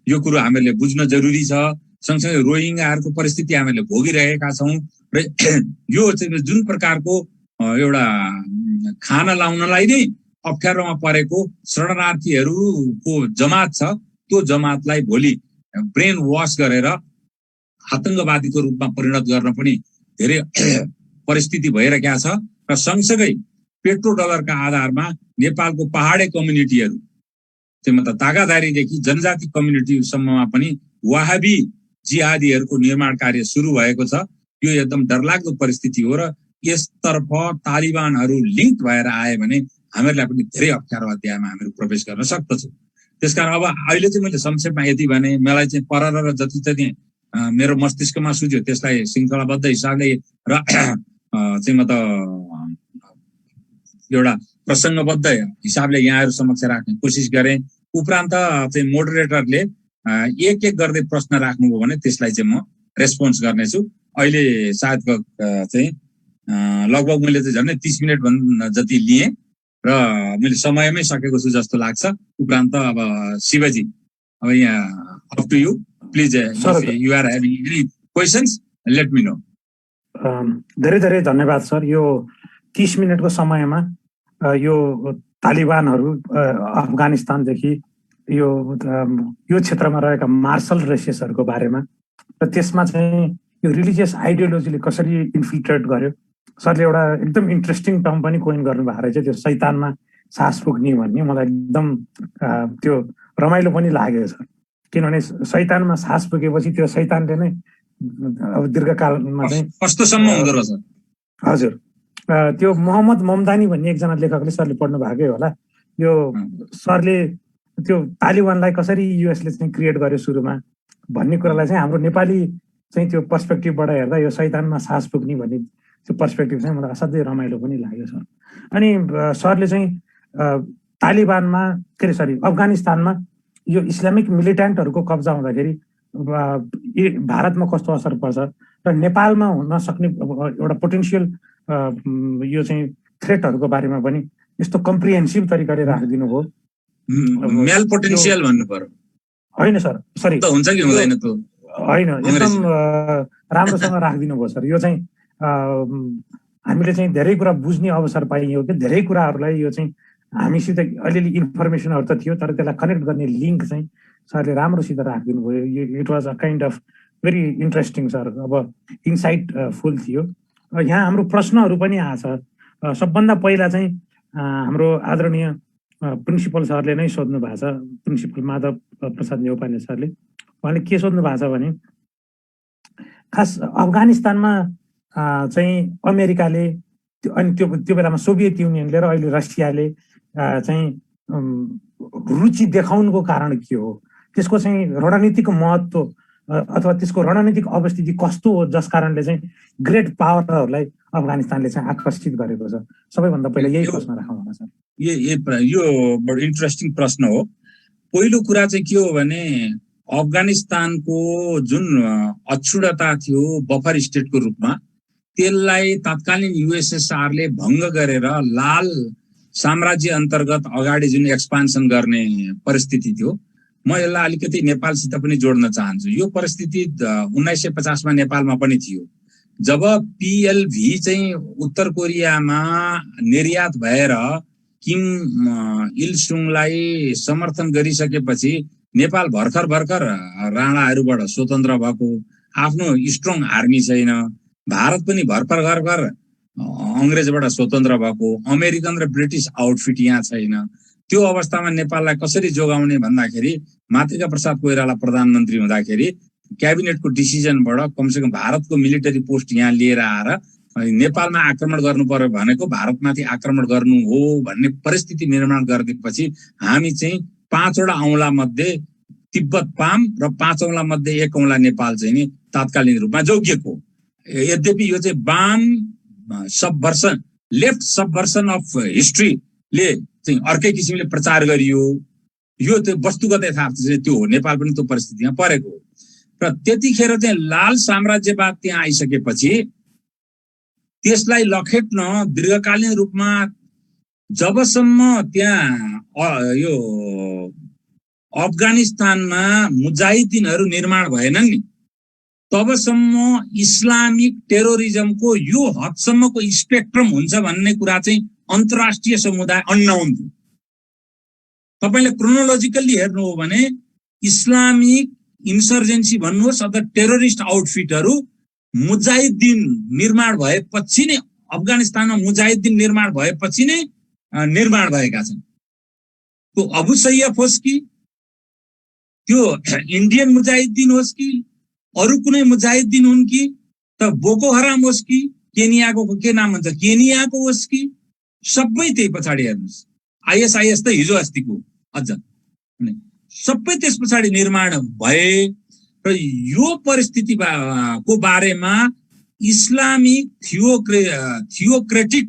यो कुरो हामीहरूले बुझ्न जरुरी छ। सँगसँगै रोहिङ्गाहरूको परिस्थिति हामीले भोगिरहेका छौँ र यो चाहिँ जुन प्रकारको एउटा खाना लाउनलाई नै अप्ठ्यारोमा परेको शरणार्थीहरूको जमात छ, त्यो जमातलाई भोलि ब्रेन वास गरेर आतंकवादीको रूपमा परिणत गर्न पनि धेरै परिस्थिति भइरहेको छ। र सँगसँगै पेट्रो डलरका आधारमा नेपालको पहाडे कम्युनिटीहरू चाहिँ मतलब तागादारीदेखि जनजाति कम्युनिटीसम्ममा पनि वाहाबी जिहादीहरूको निर्माण कार्य सुरु भएको छ। यो एकदम डरलाग्दो परिस्थिति हो र यसतर्फ तालिबानहरू लिङ्क भएर आए भने हामीहरूलाई पनि धेरै अप्ठ्यारो अध्यायमा हामीहरू प्रवेश गर्न सक्दछौँ। त्यसकारण अब अहिले चाहिँ मैले संक्षेपमा यति भने मलाई चाहिँ परर र जति जति मेरो मस्तिष्कमा सुझ्यो त्यसलाई श्रृङ्खलाबद्ध हिसाबले र चाहिँ म त एउटा प्रसङ्गबद्ध हिसाबले यहाँहरू समक्ष राख्ने कोसिस गरेँ। उपरान्त चाहिँ मोडरेटरले एक एक गर्दै प्रश्न राख्नुभयो भने त्यसलाई चाहिँ म रेस्पोन्स गर्नेछु। अहिले सायद चाहिँ लगभग मैले चाहिँ झन्डै 30 मिनट जति लिएँ र मैले समयमै सकेको छु जस्तो लाग्छ। उपरान्त अब शिवजी अब यहाँ up to you please, you are having any questions let me know. धेरै धेरै धन्यवाद सर। यो 30 मिनटको समयमा यो तालिबानहरू अफगानिस्तानदेखि यो क्षेत्रमा रहेका मार्शल रेसेसहरूको बारेमा र त्यसमा चाहिँ यो रिलिजियस आइडियोलोजीले कसरी इन्फिल्ट्रेट गर्यो, सरले एउटा एकदम इन्ट्रेस्टिङ टर्म पनि कोइन गर्नुभएको रहेछ, त्यो शैतानमा सास पुग्ने भन्ने। मलाई एकदम त्यो रमाइलो पनि लाग्यो सर, किनभने शैतानमा सास पुगेपछि त्यो शैतानले नै अब दीर्घकालमा चाहिँ कस्तोसम्म हुँदो रहेछ। हजुर, त्यो मोहम्मद ममदानी भन्ने एकजना लेखकले सरले पढ्नु भएकै होला। यो सरले त्यो तालिबानलाई कसरी युएसले चाहिँ क्रिएट गर्यो सुरुमा भन्ने कुरालाई चाहिँ हाम्रो नेपाली चाहिँ त्यो पर्सपेक्टिभबाट हेर्दा यो शैतानमा सास पुग्ने भन्ने त्यो पर्सपेक्टिभ चाहिँ मलाई असाध्यै रमाइलो पनि लाग्यो सर। अनि सरले चाहिँ तालिबानमा के अरे सरी अफगानिस्तानमा यो इस्लामिक मिलिटेन्टहरूको कब्जा हुँदाखेरि भारतमा कस्तो असर पर्छ र नेपालमा हुन सक्ने एउटा पोटेन्सियल यो चाहिँ थ्रेटहरूको बारेमा पनि यस्तो कम्प्रिहेन्सिभ तरिकाले राखिदिनु भयो। मेल पोटेन्सियल भन्नु पर्यो होइन सर, सरी हुन्छ कि हुँदैन त होइन, एकदम राम्रोसँग राखिदिनु भयो सर। यो चाहिँ हामीले चाहिँ धेरै कुरा बुझ्ने अवसर पाइयो कि धेरै कुराहरूलाई यो चाहिँ हामीसित अलिअलि इन्फर्मेसनहरू त थियो तर त्यसलाई कनेक्ट गर्ने लिङ्क चाहिँ सरले राम्रोसित राखिदिनु भयो। It was a kind of very interesting sir. अब इन्साइट फुल थियो। यहाँ हाम्रो प्रश्नहरू पनि आछ। सबभन्दा पहिला चाहिँ हाम्रो आदरणीय प्रिन्सिपल सरले नै सोध्नु भएको छ, प्रिन्सिपल माधव प्रसाद नेउपाने सरले। उहाँले के सोध्नु भएको छ भने खास अफगानिस्तानमा चाहिँ अमेरिकाले अनि त्यो बेलामा सोभियत युनियनले र अहिले रसियाले चाहिँ रुचि देखाउनुको कारण के हो, त्यसको चाहिँ रणनीतिक महत्त्व अथवा त्यसको रणनीतिक अवस्थिति कस्तो हो जस कारणले चाहिँ ग्रेट पावरहरूलाई अफगानिस्तानले चाहिँ आकर्षित गरेको छ। सबैभन्दा पहिला यही प्रश्न राखौँ होला सर। यो बडो इन्ट्रेस्टिङ प्रश्न हो। पहिलो कुरा चाहिँ के हो भने अफगानिस्तानको जुन अक्षुणता थियो बफर स्टेटको रूपमा त्यसलाई तत्कालीन युएसएसआरले भङ्ग गरेर लाल साम्राज्य अन्तर्गत अगाडि जुन एक्सपान्सन गर्ने परिस्थिति थियो, म यसलाई अलिकति नेपालसित पनि जोड्न चाहन्छु। यो परिस्थिति 1950 मा नेपालमा पनि थियो जब पिएलभी चाहिँ उत्तर कोरियामा निर्यात भएर किम इल सुङलाई समर्थन गरिसकेपछि नेपाल भर्खर भर्खर राणाहरूबाट स्वतन्त्र भएको, आफ्नो स्ट्रङ आर्मी छैन। भारत पनि भर्खर भर्खर अंग्रेजबाट स्वतन्त्र भएको, अमेरिकन र ब्रिटिस आउटफिट यहाँ छैन। त्यो अवस्थामा नेपाललाई कसरी जोगाउने भन्दाखेरि मातृका प्रसाद कोइराला प्रधानमन्त्री हुँदाखेरि क्याबिनेटको डिसिजनबाट कमसेकम भारतको मिलिटरी पोस्ट यहाँ लिएर आएर नेपालमा आक्रमण गर्नु पर्यो भनेको भारतमाथि आक्रमण गर्नु हो भन्ने परिस्थिति निर्माण गरिदिएपछि हामी चाहिँ 5 वटा औँला मध्ये तिब्बत पाम र 5 औँला मध्ये 1 औँला नेपाल चाहिँ नि तात्कालिक रूपमा जोगिएको। यद्यपि यो चाहिँ वाम सबभर्सन, लेफ्ट सबभर्सन अफ हिस्ट्रीले चाहिँ अर्कै किसिमले प्रचार गरियो। यो चाहिँ वस्तुगत यथार्थ चाहिँ त्यो हो, नेपाल पनि त्यो परिस्थितिमा परेको हो। र त्यतिखेर चाहिँ लाल साम्राज्यवाद त्यहाँ आइसकेपछि त्यसलाई लखेट्न दीर्घकालीन रूपमा जबसम्म त्यहाँ यो अफगानिस्तानमा मुजाहिदिनहरू निर्माण भएनन् नि तबसम्म इस्लामिक टेरोरिजमको यो हदसम्मको स्पेक्ट्रम हुन्छ भन्ने कुरा चाहिँ अन्तर्राष्ट्रिय समुदाय अननोन थियो। तपाईले क्रोनोलोजिकल्ली हेर्नु हो भने इस्लामिक इन्सर्जेन्सी भन्नुहोस् अथवा टेरोरिस्ट आउटफिटहरू मुजाहिद्दिन निर्माण भएपछि नै, अफगानिस्तानमा मुजाहिद्दिन निर्माण भएपछि नै निर्माण भएका छन्। त्यो अबु सैयफ होस् कि त्यो इन्डियन मुजाहिद्दिन होस् कि अरू कुनै मुजाहिद्दिन हुन् कि त बोको हराम होस् कि केनियाको के नाम भन्छ केनियाको होस् कि सबै त्यही पछाडि हेर्नुहोस्। आइएसआइएस त हिजो अस्तिको अझ सबै त्यस पछाडि निर्माण भए र यो परिस्थिति को बारेमा इस्लामिक थियोक्रेटिक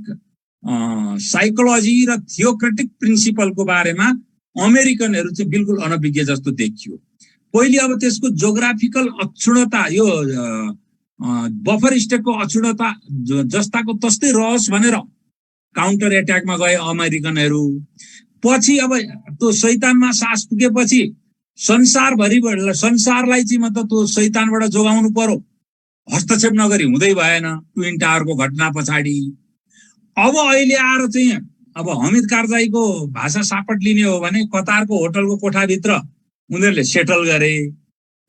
साइकोलोजी र थियोक्रेटिक प्रिन्सिपलको बारेमा अमेरिकनहरू चाहिँ बिल्कुल अनभिज्ञ जस्तो देखियो। पहिले अब त्यसको जोग्राफिकल अक्षुणता, यो बफर स्टेटको अक्षुणता जस्ताको तस्तै रहोस् भनेर काउन्टर एट्याकमा गए अमेरिकनहरू। पछि अब त्यो शैतानमा सास पुगेपछि संसारलाई चाहिँ मतलब त्यो शैतानबाट जोगाउनु पर्यो, हस्तक्षेप नगरी हुँदै भएन। ट्विन टावरको घटना पछाडि अब अहिले आएर चाहिँ अब हमिद कारजाईको भाषा सापट लिने हो भने कतारको होटलको कोठाभित्र उनीहरूले सेटल गरे।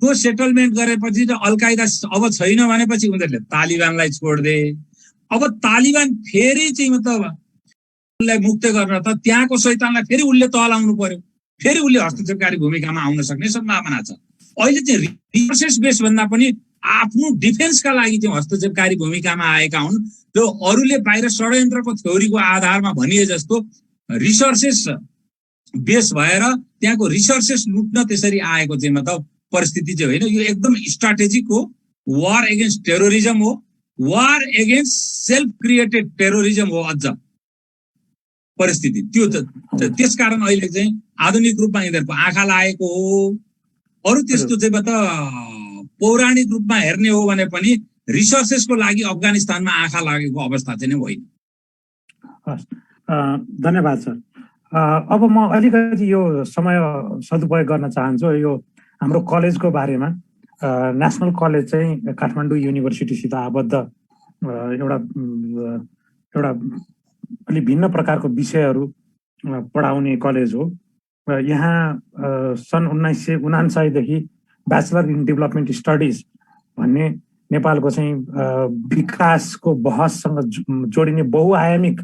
त्यो सेटलमेन्ट गरेपछि अल कायदा अब छैन भनेपछि उनीहरूले तालिबानलाई छोड्दे। अब तालिबान फेरि चाहिँ मतलब मुक्त गर्न त त्यहाँको शैतानलाई फेरि उसले तहलाउनु पर्यो, फेरि उसले हस्तक्षेपकारी भूमिकामा आउन सक्ने सम्भावना छ। अहिले चाहिँ रिसोर्सेस बेस भन्दा पनि आफ्नो डिफेन्सका लागि चाहिँ हस्तक्षेपकारी भूमिकामा आएका हुन्। जो अरूले बाहिर षड्यन्त्रको थ्योरीको आधारमा भनिए जस्तो रिसोर्सेस बेस भएर त्यहाँको रिसोर्सेस लुट्न त्यसरी आएको चाहिँ मतलब परिस्थिति चाहिँ होइन। यो एकदम स्ट्राटेजिक हो। वार एगेन्स्ट टेरोरिजम हो, वार एगेन्स्ट सेल्फ क्रिएटेड टेरोरिजम हो अझ परिस्थिति त्यो। त्यसकारण अहिले चाहिँ आधुनिक रूपमा यिनीहरूको आँखा लागेको हो। अरू त्यस्तो चाहिँ पौराणिक रूपमा हेर्ने हो भने पनि रिसोर्सेसको लागि अफगानिस्तानमा आँखा लागेको अवस्था चाहिँ नै होइन। धन्यवाद सर। अब म अलिकति यो समय सदुपयोग गर्न चाहन्छु यो हाम्रो कलेजको बारेमा। नेसनल कलेज चाहिँ काठमाडौँ युनिभर्सिटीसित आबद्ध एउटा अलि भिन्न प्रकारको विषयहरू पढाउने कलेज हो। यहाँ सन् 1999 देखि ब्याचलर इन डेभलपमेन्ट स्टडिज भन्ने नेपालको चाहिँ विकासको बहससँग जोडिने बहुआयामिक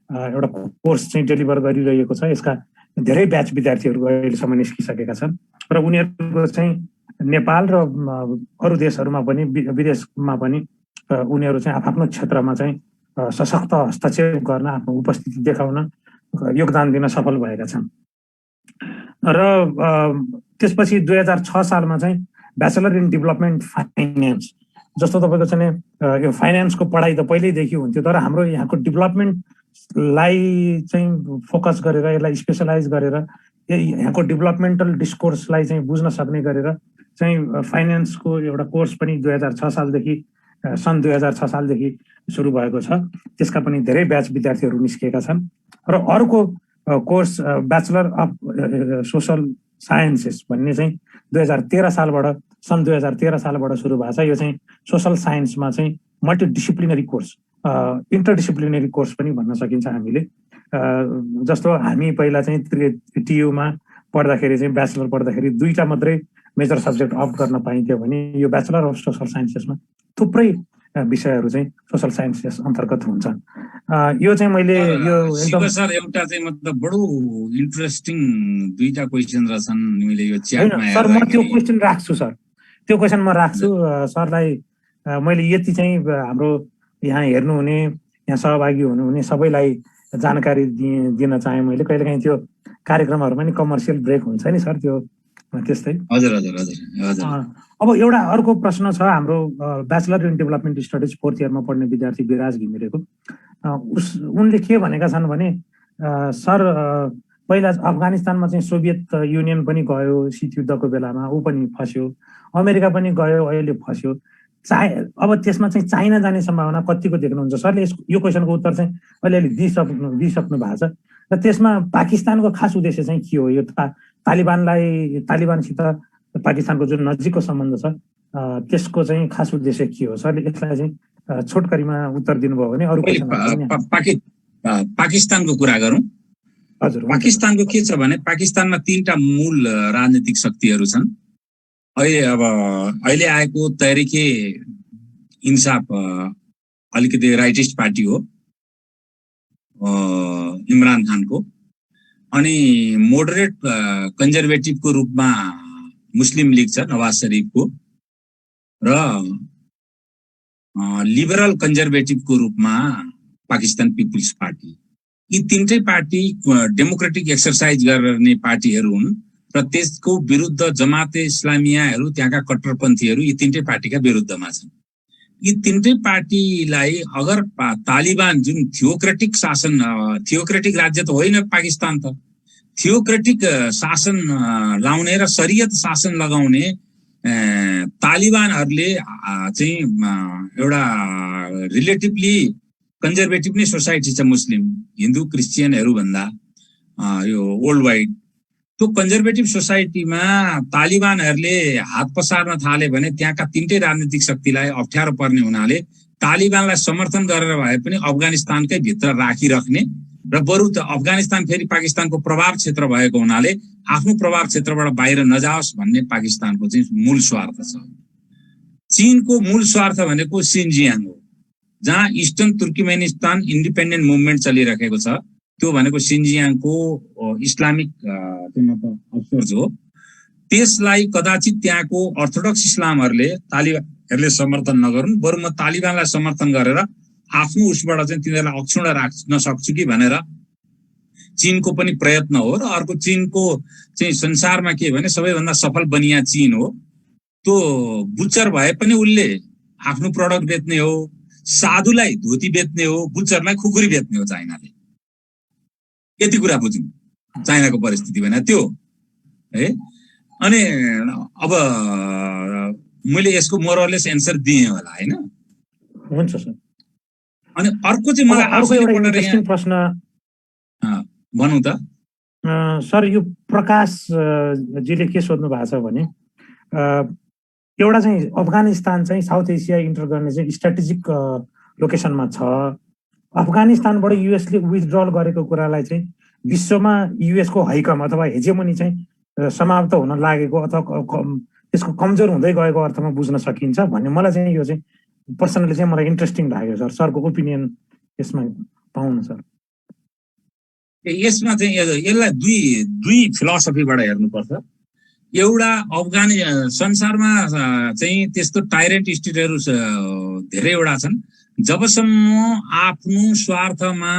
एउटा कोर्स चाहिँ डेलिभर गरिरहेको छ। यसका धेरै ब्याच विद्यार्थीहरू अहिलेसम्म निस्किसकेका छन् र उनीहरूको चाहिँ नेपाल र अरू देशहरूमा पनि विदेशमा पनि उनीहरू चाहिँ आफ्नो क्षेत्रमा चाहिँ सशक्त हस्तक्षेप गर्न आफ्नो उपस्थिति देखाउन योगदान दिन सफल भएका छन्। र त्यसपछि 2006 सालमा चाहिँ ब्याचलर इन डेभलपमेन्ट फाइनेन्स जस्तो तपाईँको चाहिँ यो फाइनेन्सको पढाइ त पहिल्यैदेखि हुन्थ्यो, तर हाम्रो यहाँको डेभलपमेन्टलाई चाहिँ फोकस गरेर यसलाई स्पेसलाइज गरेर यहाँको डेभलपमेन्टल डिस्कोर्सलाई चाहिँ बुझ्न सक्ने गरेर चाहिँ फाइनेन्सको एउटा कोर्स पनि 2006 सालदेखि सुरु भएको छ। त्यसका पनि धेरै ब्याच विद्यार्थीहरू निस्किएका छन्। र अर्को course bachelor of social sciences भन्ने चाहिँ 2013 सालबाट सुरु भएको छ। यो चाहिँ सोसल साइन्समा चाहिँ मल्टिडिसिप्लिनरी कोर्स, इन्टरडिसिप्लिनरी कोर्स पनि भन्न सकिन्छ हामीले। जस्तो हामी पहिला चाहिँ टियुमा पढ्दाखेरि चाहिँ ब्याचलर पढ्दाखेरि 2टा मात्रै मेजर सब्जेक्ट अप्ट गर्न पाइन्थ्यो भने यो ब्याचलर अफ सोसल साइन्सेसमा थुप्रै विषयहरू चाहिँ सोसल साइन्सेस अन्तर्गत हुन्छन्। यो चाहिँ मैले यो एकदम सर एउटा चाहिँ मतलब बडो इन्ट्रेस्टिङ 2टा क्वेशन रहेछन्। मैले यो च्याटमा सर म त्यो क्वेशन राख्छु सर, त्यो क्वेशन म राख्छु सरलाई। मैले यति चाहिँ हाम्रो यहाँ हेर्नुहुने यहाँ सहभागी हुनुहुने सबैलाई जानकारी दिन चाहे मैले। कहिलेकाहीँ त्यो कार्यक्रमहरूमा नि कमर्सियल ब्रेक हुन्छ नि सर, त्यो त्यस्तै। हजुर। अब एउटा अर्को प्रश्न छ हाम्रो bachelor in development studies 4th इयरमा पढ्ने विद्यार्थी विराज घिमिरेको। उनले के भनेका छन् भने सर पहिला अफगानिस्तानमा चाहिँ सोभियत युनियन पनि गयो शीत युद्धको बेलामा, ऊ पनि फस्यो, अमेरिका पनि गयो अहिले फस्यो, अब त्यसमा चाहिँ चाइना जाने सम्भावना कतिको देख्नुहुन्छ सरले? यो क्वेसनको उत्तर चाहिँ अलिअलि दिइसक्नु भएको छ। र त्यसमा पाकिस्तानको खास उद्देश्य चाहिँ के हो? यो तालिबानसित पाकिस्तानको जुन नजिकको सम्बन्ध छ त्यसको चाहिँ खास उद्देश्य के हो सरले? यसलाई चाहिँ छोटकरीमा उत्तर दिनुभयो भने अरू पाकिस्तानको कुरा गरौँ। हजुर, पाकिस्तानको के छ भने पाकिस्तानमा 3टा मूल राजनीतिक शक्तिहरू छन्। अहिले आएको तहरिके इन्साफ अलिकति राइटिस्ट पार्टी हो इमरान खानको, अनि मोडरेट कन्जर्भेटिभको रूपमा मुस्लिम लीग छ नवाज शरीफको, र लिबरल कन्जर्भेटिभको रूपमा पाकिस्तान पिपुल्स पार्टी। यी 3टै पार्टी डेमोक्रेटिक एक्सरसाइज गर्ने पार्टीहरू हुन् र त्यसको विरुद्ध जमाते इस्लामियाहरू त्यहाँका कट्टरपन्थीहरू यी 3टै पार्टीका विरुद्धमा छन्। यी 3टै पार्टीलाई अगर तालिबान जुन थियोक्रेटिक राज्य त होइन पाकिस्तान, त थियोक्रेटिक शासन लाउने र शरीयत शासन लगाउने तालिबानहरूले चाहिँ एउटा रिलेटिभली कन्जर्भेटिभ नै सोसाइटी छ मुस्लिम हिन्दू क्रिस्चियनहरू भन्दा यो वर्ल्ड वाइड। त्यो कन्जर्भेटिभ सोसाइटीमा तालिबानहरूले हात पसार्न थाले भने त्यहाँका 3टै राजनीतिक शक्तिलाई अप्ठ्यारो पर्ने हुनाले तालिबानलाई समर्थन गरेर भए पनि अफगानिस्तानकै भित्र राखिराख्ने र बरु त अफगानिस्तान फेरि पाकिस्तानको प्रभाव क्षेत्र भएको हुनाले आफ्नो प्रभाव क्षेत्रबाट बाहिर नजाओस् भन्ने पाकिस्तानको चाहिँ मूल स्वार्थ छ। चीनको मूल स्वार्थ भनेको सिन्जियाङ हो, जहाँ इस्टर्न तुर्कमेनिस्तान इन्डिपेन्डेन्ट मुभमेन्ट चलिरहेको छ। त्यो भनेको सिन्जियाङको इस्लामिक अफसर्स हो। त्यसलाई कदाचित त्यहाँको अर्थोडक्स इस्लामहरूले तालिबानहरूले समर्थन नगरून्, बरु म तालिबानलाई समर्थन गरेर आफ्नो उसबाट चाहिँ तिनीहरूलाई अक्षुण्ण राख्न सक्छु कि भनेर चीनको पनि प्रयत्न हो। र अर्को चीनको चाहिँ संसारमा के भने सबैभन्दा सफल बनिया चीन हो। त्यो बुचर भए पनि उसले आफ्नो प्रडक्ट बेच्ने हो, साधुलाई धोती बेच्ने हो, बुचरलाई खुकुरी बेच्ने हो चाइनाले। यति कुरा बुझौँ चाइनाको परिस्थिति भने त्यो है। अनि अब मैले यसको मोरलेस एन्सर दिएँ होला हैन? हुन्छ सर। अनि अर्को चाहिँ मलाई अर्को एउटा इन्ट्रेस्टिङ प्रश्न भनौँ त सर, यो प्रकाश जीले के सोध्नु भएको छ भने एउटा चाहिँ अफगानिस्तान चाहिँ साउथ एसिया इन्टर गर्ने चाहिँ स्ट्राटेजिक लोकेसनमा छ। अफगानिस्तानबाट युएसले विथड्रल गरेको कुरालाई चाहिँ विश्वमा युएसको हैकम अथवा हेजेमोनी चाहिँ समाप्त हुन लागेको अथवा त्यसको कमजोर हुँदै गएको अर्थमा बुझ्न सकिन्छ भन्ने मलाई चाहिँ यो चाहिँ पर्सनली चाहिँ मलाई इन्ट्रेस्टिङ लाग्यो सर। सरको ओपिनियन यसमा पाउनु सर। यसमा चाहिँ यसलाई दुई फिलोसफीबाट हेर्नुपर्छ। एउटा संसारमा चाहिँ त्यस्तो टाइरेन्ट स्टेटहरू धेरैवटा छन्। जबसम्म आफ्नो स्वार्थमा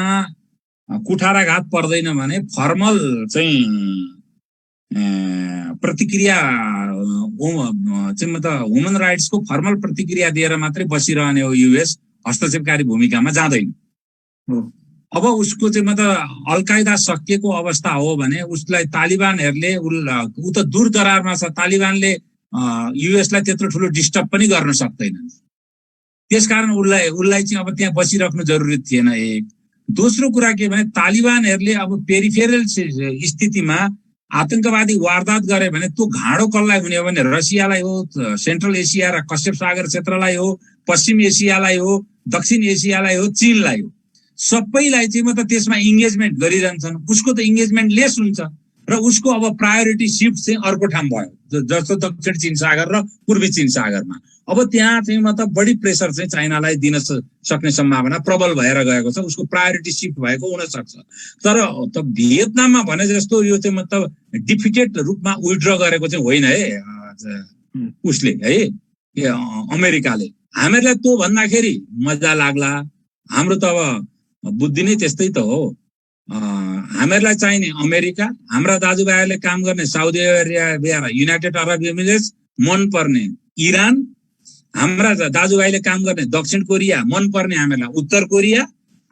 कुठाराघात पर्दैन भने फर्मल चाहिँ प्रतिक्रिया चाहिँ मतलब ह्युमन राइट्सको फर्मल प्रतिक्रिया दिएर मात्रै बसिरहने हो युएस, हस्तक्षेपकारी भूमिकामा जाँदैन। अब उसको चाहिँ मतलब अलकायदा सकिएको अवस्था हो भने उसलाई तालिबानहरूले ऊ त दूर दरारमा छ, तालिबानले युएसलाई त्यत्रो ठुलो डिस्टर्ब पनि गर्न सक्दैनन्। त्यसकारण उसलाई चाहिँ अब त्यहाँ बसिराख्नु जरुरी थिएन। एक दोस्रो कुरा के भने तालिबानहरूले अब पेरिफेरल स्थितिमा आतंकवादी वारदात गरे भने त्यो घाँडो कसलाई हुने हो भने रसियालाई हो, सेन्ट्रल एसिया र कश्यप सागर क्षेत्रलाई हो, पश्चिम एसियालाई हो, दक्षिण एसियालाई हो, चीनलाई हो, सबैलाई चाहिँ मतलब त्यसमा इङ्गेजमेन्ट गरिरहन्छन्। उसको त इङ्गेजमेन्ट लेस हुन्छ र उसको अब प्रायोरिटी शिफ्ट चाहिँ अर्को ठाउँ भयो, जस्तो दक्षिण चीन सागर र पूर्वी चीन सागरमा। अब त्यहाँ चाहिँ मतलब बढी प्रेसर चाहिँ चाइनालाई दिन सक्ने सम्भावना प्रबल भएर गएको छ। उसको प्रायोरिटी शिफ्ट भएको हुन सक्छ। तर भियतनाममा भने जस्तो यो चाहिँ मतलब डिफिटेड रूपमा विथड्र गरेको चाहिँ होइन है उसले है अमेरिकाले। हामीहरूलाई त्यो भन्दाखेरि मजा लाग्ला। हाम्रो त अब बुद्धि नै त्यस्तै त हो। हामीहरूलाई चाहिने अमेरिका, हाम्रा दाजुभाइहरूले काम गर्ने साउदी अरेबिया र युनाइटेड अरब इमिरेट्स, मन पर्ने इरान, हाम्रा दाजुभाइले काम गर्ने दक्षिण कोरिया, मन पर्ने हामीलाई उत्तर कोरिया,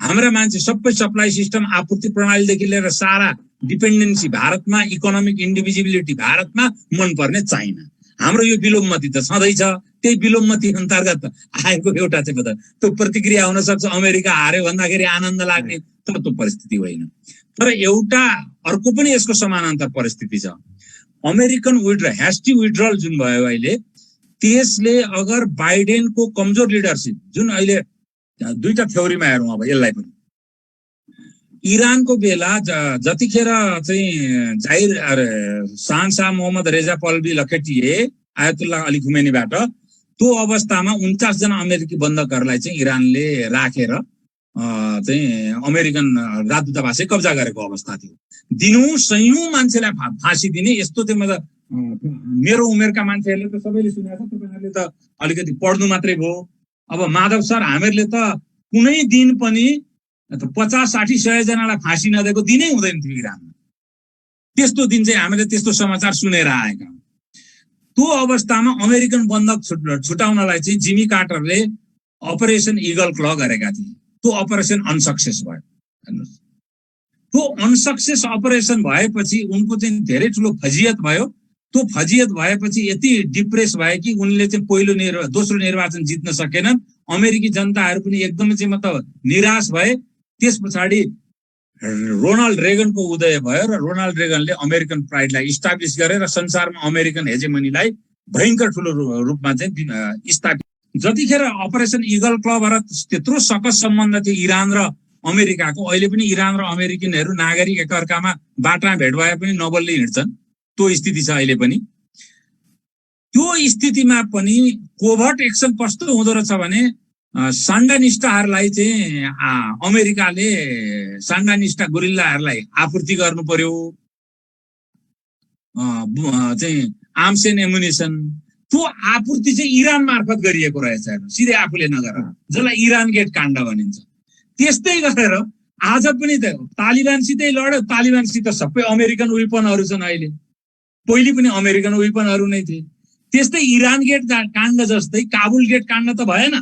हाम्रा मान्छे सबै सप्लाई सिस्टम आपूर्ति प्रणालीदेखि लिएर सारा डिपेन्डेन्सी भारतमा, इकोनोमिक इन्डिभिजिबिलिटी भारतमा, मन पर्ने चाइना। हाम्रो यो विलोममती त छँदैछ। त्यही विलोममती अन्तर्गत आएको एउटा चाहिँ त्यो प्रतिक्रिया हुन सक्छ। अमेरिका हार्यो भन्दाखेरि आनन्द लाग्ने, तर त्यो परिस्थिति होइन। तर एउटा अर्को पनि यसको समानान्तर परिस्थिति छ। अमेरिकन ह्यास्टी विथड्रल जुन भयो अहिले, त्यसले अगर बाइडेनको कमजोर लिडरसिप जुन अहिले दुईटा थ्योरीमा हेरौँ अब यसलाई पनि, इरानको बेला जतिखेर चाहिँ शाहशाह मोहम्मद रेजा पहलवी लखेटिए आयतुल्लाह अली खुमैनीबाट, त्यो अवस्थामा 49 जना अमेरिकी बन्धकहरूलाई चाहिँ इरानले राखेर चाहिँ अमेरिकन राजदूतावासै कब्जा गरेको अवस्था थियो। दिनौं सयौं मान्छेलाई फाँसी दिने यस्तो चाहिँ मतलब मेरो उमेरका मान्छेहरूले त सबैले सुनेको छ, तपाईहरुले त अलिकति पढ्नु मात्रै भयो। अब माधव सर हामीहरूले त कुनै दिन पनि 50-60-100 जनालाई फाँसी नदिएको दिनै हुँदैन थियो इरानमा। त्यस्तो दिन चाहिँ हामीले त्यस्तो समाचार सुनेर आएका। त्यो अवस्थामा अमेरिकन बन्धक छुटाउनलाई चाहिँ जिमी कार्टरले अपरेसन इगल क्ल गरेका थिए। त्यो अपरेसन अनसक्सेस भयो। हेर्नुस्, त्यो अनसक्सेस अपरेसन भएपछि उनको चाहिँ धेरै ठुलो फजियत भयो। त्यो फजियत भएपछि यति डिप्रेस भए कि उनले चाहिँ दोस्रो निर्वाचन जित्न सकेनन्। अमेरिकी जनताहरू पनि एकदमै चाहिँ मतलब निराश भए। त्यस पछाडि रोनाल्ड रेगनको उदय भयो र रोनाल्ड रेगनले अमेरिकन प्राइडलाई इस्टाब्लिस गरेर संसारमा अमेरिकन हेजेमनीलाई भयंकर ठुलो रूपमा चाहिँ स्थापित। जतिखेर अपरेसन इगल क्लबाट त्यत्रो सकस सम्बन्ध थियो इरान र अमेरिकाको, अहिले पनि इरान र अमेरिकनहरू नागरिक एकअर्कामा बाटोमा भेट भए पनि नबोल्दै हिँड्छन्। त्यो स्थिति छ अहिले पनि। त्यो स्थितिमा पनि कोभर्ट एक्सन कस्तो हुँदो रहेछ भने सान्डानिस्टाहरूलाई चाहिँ अमेरिकाले सान्डानिस्टा गुरिल्लाहरूलाई आपूर्ति गर्नु पर्यो। चाहिँ आर्म्स एन्ड एमुनिसन त्यो आपूर्ति चाहिँ इरान मार्फत गरिएको रहेछ, सिधै आफूले नगरेर, जसलाई इरान गेट काण्ड भनिन्छ। त्यस्तै गरेर आज पनि त तालिबानसितै लड्यो, तालिबानसित सबै अमेरिकन वेपनहरू छन् अहिले, पहिले पनि अमेरिकन वेपनहरू नै थिए। त्यस्तै इरान गेट काण्ड जस्तै काबुल गेट काण्ड त भएन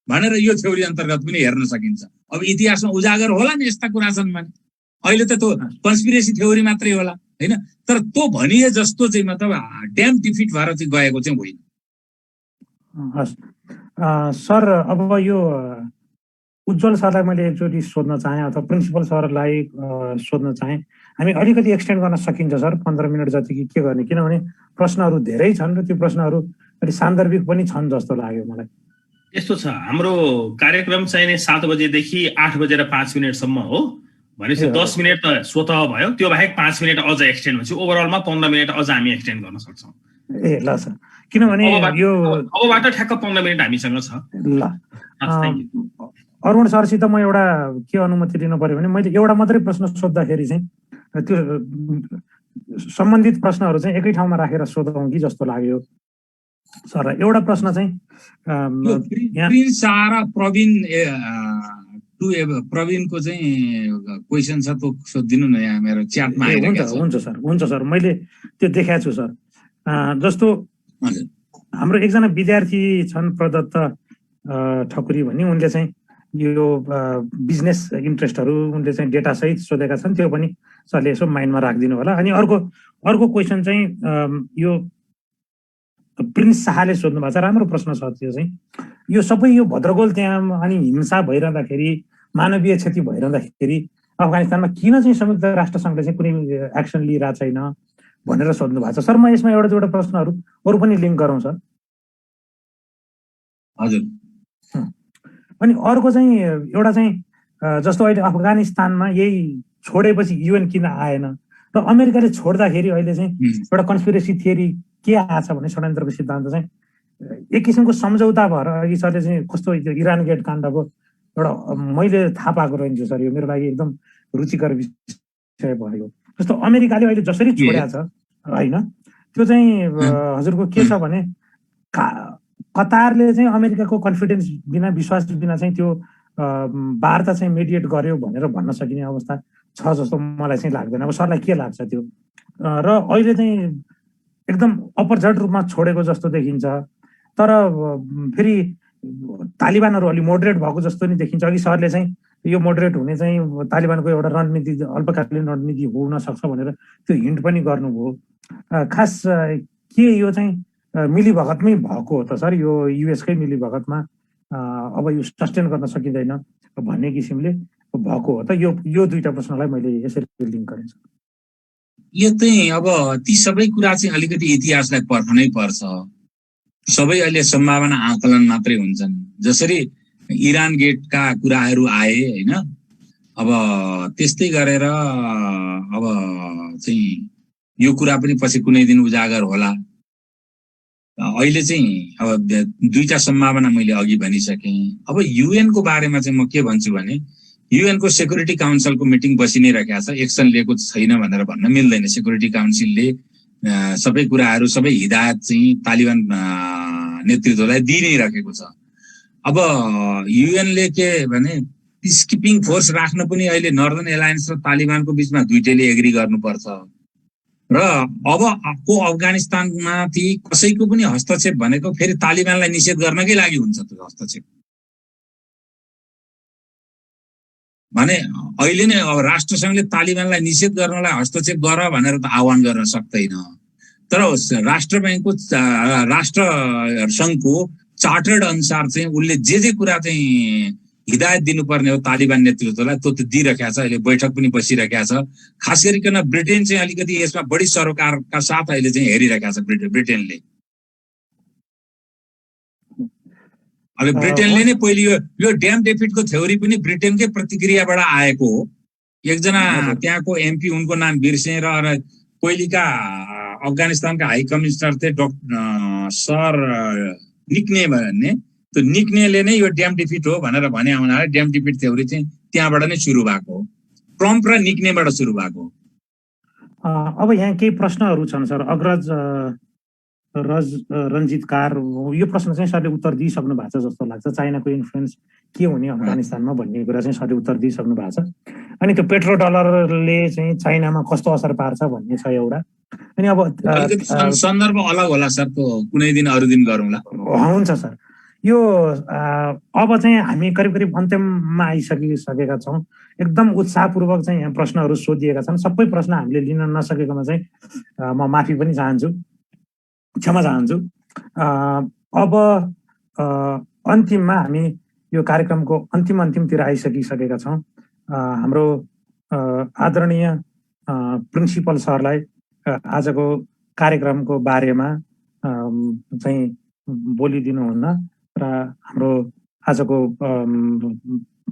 भनेर यो थ्योरी अन्तर्गत पनि हेर्न सकिन्छ। अब इतिहासमा उजागर होला नि यस्ता कुरा छन् भने, अहिले त त्यो कन्स्पिरेसी थ्योरी मात्रै होला हैन, तर त्यो भनिए जस्तो चाहिँ मतलब ड्याम डिफिट भएर चाहिँ गएको चाहिँ होइन। हस् सर, अब यो उज्जवल सरलाई मैले एकचोटि सोध्न चाहेँ अथवा प्रिन्सिपल सरलाई सोध्न चाहेँ। हामी अलिकति एक्सटेन्ड गर्न सकिन्छ सर, 15 मिनट जति कि के गर्ने, किनभने प्रश्नहरू धेरै छन् र त्यो प्रश्नहरू अलिक सान्दर्भिक पनि छन् जस्तो लाग्यो मलाई। यस्तो छ, हाम्रो कार्यक्रम चाहिँ नि 7 बजेदेखि 8 बजेर 5 मिनटसम्म हो, भनेपछि 10 मिनट त स्वतः भयो, त्यो बाहेक 5 मिनट अझ एक्सटेन्ड हुन्छ, ओभरअलमा 15 मिनट अझ हामी एक्सटेन्ड गर्न सक्छौँ। ए ल सर, किनभने यो अबबाट ठ्याक्क 15 मिनट हामीसँग छ। ल अरुण सरसित म एउटा के अनुमति लिनु पर्यो भने, मैले एउटा मात्रै प्रश्न सोद्धाखेरि चाहिँ त्यो सम्बन्धित प्रश्नहरू चाहिँ एकै ठाउँमा राखेर सोधौँ कि जस्तो लाग्यो सर। एउटा प्रश्न चाहिँ प्रवीणको चाहिँ क्वेसन छ, त्यो सोधिदिनु न यहाँ मेरो च्याटमा आइरहेको छ। हुन्छ सर, मैले त्यो देखाएको छु सर। जस्तो हाम्रो एकजना विद्यार्थी छन् प्रदत्त ठकुरी भन्ने, उनले चाहिँ यो बिजनेस इन्ट्रेस्टहरू उनले चाहिँ डेटा सहित सोधेका छन्, त्यो पनि सरले यसो माइन्डमा राखिदिनु होला। अनि अर्को क्वेसन चाहिँ यो प्रिन्स शाहले सोध्नु भएको छ, राम्रो प्रश्न छ त्यो चाहिँ। यो सबै यो भद्रगोल त्यहाँ अनि हिंसा भइरहँदाखेरि, मानवीय क्षति भइरहँदाखेरि अफगानिस्तानमा किन चाहिँ संयुक्त राष्ट्र सङ्घले चाहिँ कुनै एक्सन लिइरहेको छैन भनेर सोध्नु भएको छ सर। म यसमा एउटा दुईवटा प्रश्नहरू अरू पनि लिङ्क गरौँ सर। हजुर। अनि अर्को चाहिँ एउटा चाहिँ जस्तो अहिले अफगानिस्तानमा यही छोडेपछि युएन किन आएन र अमेरिकाले छोड्दाखेरि अहिले चाहिँ एउटा कन्स्पिरेसी थियोरी के आएछ भने षड्यन्त्रको सिद्धान्त चाहिँ एक किसिमको सम्झौता भएर अघि सरले चाहिँ कस्तो इरान गेट काण्डको एउटा मैले थाहा पाएको रहन्छु सर, यो मेरो लागि एकदम रुचिकर विषय भयो। जस्तो अमेरिकाले अहिले जसरी छोडेको छ होइन, त्यो चाहिँ हजुरको के छ भने कतारले चाहिँ अमेरिकाको कन्फिडेन्स बिना, विश्वास बिना चाहिँ त्यो वार्ता चाहिँ मेडिएट गर्यो भनेर भन्न सकिने अवस्था छ जस्तो मलाई चाहिँ लाग्दैन। अब सरलाई के लाग्छ त्यो? र अहिले चाहिँ एकदम अपर्झट रूपमा छोडेको जस्तो देखिन्छ, तर फेरि तालिबानहरू अलि मोडरेट भएको जस्तो नि देखिन्छ। अघि सरले चाहिँ यो मोडरेट हुने चाहिँ तालिबानको एउटा रणनीति, अल्पकालीन रणनीति हुन सक्छ भनेर त्यो हिन्ट पनि गर्नुभयो। खास के यो चाहिँ मिलीभगतमै भएको हो त सर, यो युएसकै मिलीभगतमा अब यो सस्टेन गर्न सकिँदैन भन्ने किसिमले भएको हो त? यो दुईटा प्रश्नलाई मैले यसरी लिङ्क गरेँ। यो चाहिँ अब ती सबै कुरा चाहिँ अलिकति इतिहासलाई पर्खनै पर्छ। सबै अहिले सम्भावना आकलन मात्रै हुन्छन्। जसरी इरान गेटका कुराहरू आए होइन, अब त्यस्तै गरेर अब चाहिँ यो कुरा पनि पछि कुनै दिन उजागर होला। अहिले चाहिँ अब दुईटा सम्भावना मैले अघि भनिसकेँ। अब युएनको बारेमा चाहिँ म के भन्छु भने, युएनको सेक्युरिटी काउन्सिलको मिटिङ बसि नै राखेको छ, एक्सन लिएको छैन भनेर भन्न मिल्दैन। सेक्युरिटी काउन्सिलले सबै कुराहरू, सबै हिदायत चाहिँ तालिबान नेतृत्वलाई दिइ नै राखेको छ। अब युएनले के भने पिस किपिङ फोर्स राख्न पनि अहिले नर्दर्न एलायन्स र तालिबानको बिचमा दुईटैले एग्री गर्नुपर्छ। र अब को अफगानिस्तानमाथि कसैको पनि हस्तक्षेप भनेको फेरि तालिबानलाई निषेध गर्नकै लागि हुन्छ। त्यो हस्तक्षेप भने अहिले नै अब राष्ट्रसङ्घले तालिबानलाई निषेध गर्नलाई हस्तक्षेप गर भनेर त आह्वान गर्न सक्दैन। तर राष्ट्र ब्याङ्कको, राष्ट्र सङ्घको चार्टर्ड अनुसार चाहिँ उसले जे कुरा चाहिँ हिदायत दिनुपर्ने हो तालिबान नेतृत्वलाई त्यो त दिइराखेको छ। अहिले बैठक पनि बसिरहेको छ। खास गरिकन ब्रिटेन चाहिँ अलिकति यसमा बढी सरोकारका साथ अहिले चाहिँ हेरिरहेको छ ब्रिटेनले। अब ब्रिटेनले नै पहिले यो ड्याम डेफिटको थ्योरी पनि ब्रिटेनकै प्रतिक्रियाबाट आएको हो। एकजना त्यहाँको एमपी, उनको नाम बिर्सेँ, र पहिलेका अफगानिस्तानका हाई कमिसनर थिए सर निक्ने भन्ने, त्यो निक्नेले नै यो ड्याम डिफिट हो भनेर भने हुनाले ड्याम डिफिट थ्योरी चाहिँ त्यहाँबाट नै सुरु भएको हो। ट्रम्प र निक्नेबाट सुरु भएको हो। अब यहाँ केही प्रश्नहरू छन् सर। अग्रज रञ्जित कार, यो प्रश्न चाहिँ सरले उत्तर दिइसक्नु भएको छ जस्तो लाग्छ। चाइनाको इन्फ्लुएन्स के हुने अफगानिस्तानमा भन्ने कुरा चाहिँ सरले उत्तर दिइसक्नु भएको छ। अनि त्यो पेट्रो डलरले चाहिँ चाइनामा कस्तो असर पार्छ भन्ने छ एउटा। अनि अब सन्दर्भ अलग होला सर, कुनै दिन अरू दिन गरौँला। हुन्छ सर। यो अब चाहिँ हामी करिब करिब अन्त्यममा आइसकिसकेका छौँ। एकदम उत्साहपूर्वक चाहिँ यहाँ प्रश्नहरू सोधिएका छन्। सबै प्रश्न हामीले लिन नसकेकोमा चाहिँ म माफी पनि चाहन्छु, क्षमा चाहन्छु। अब अन्तिममा हामी यो कार्यक्रमको अन्तिमतिर आइसकिसकेका छौँ। हाम्रो आदरणीय प्रिन्सिपल सरलाई आजको कार्यक्रमको बारेमा चाहिँ बोलिदिनुहुन्न र हाम्रो आजको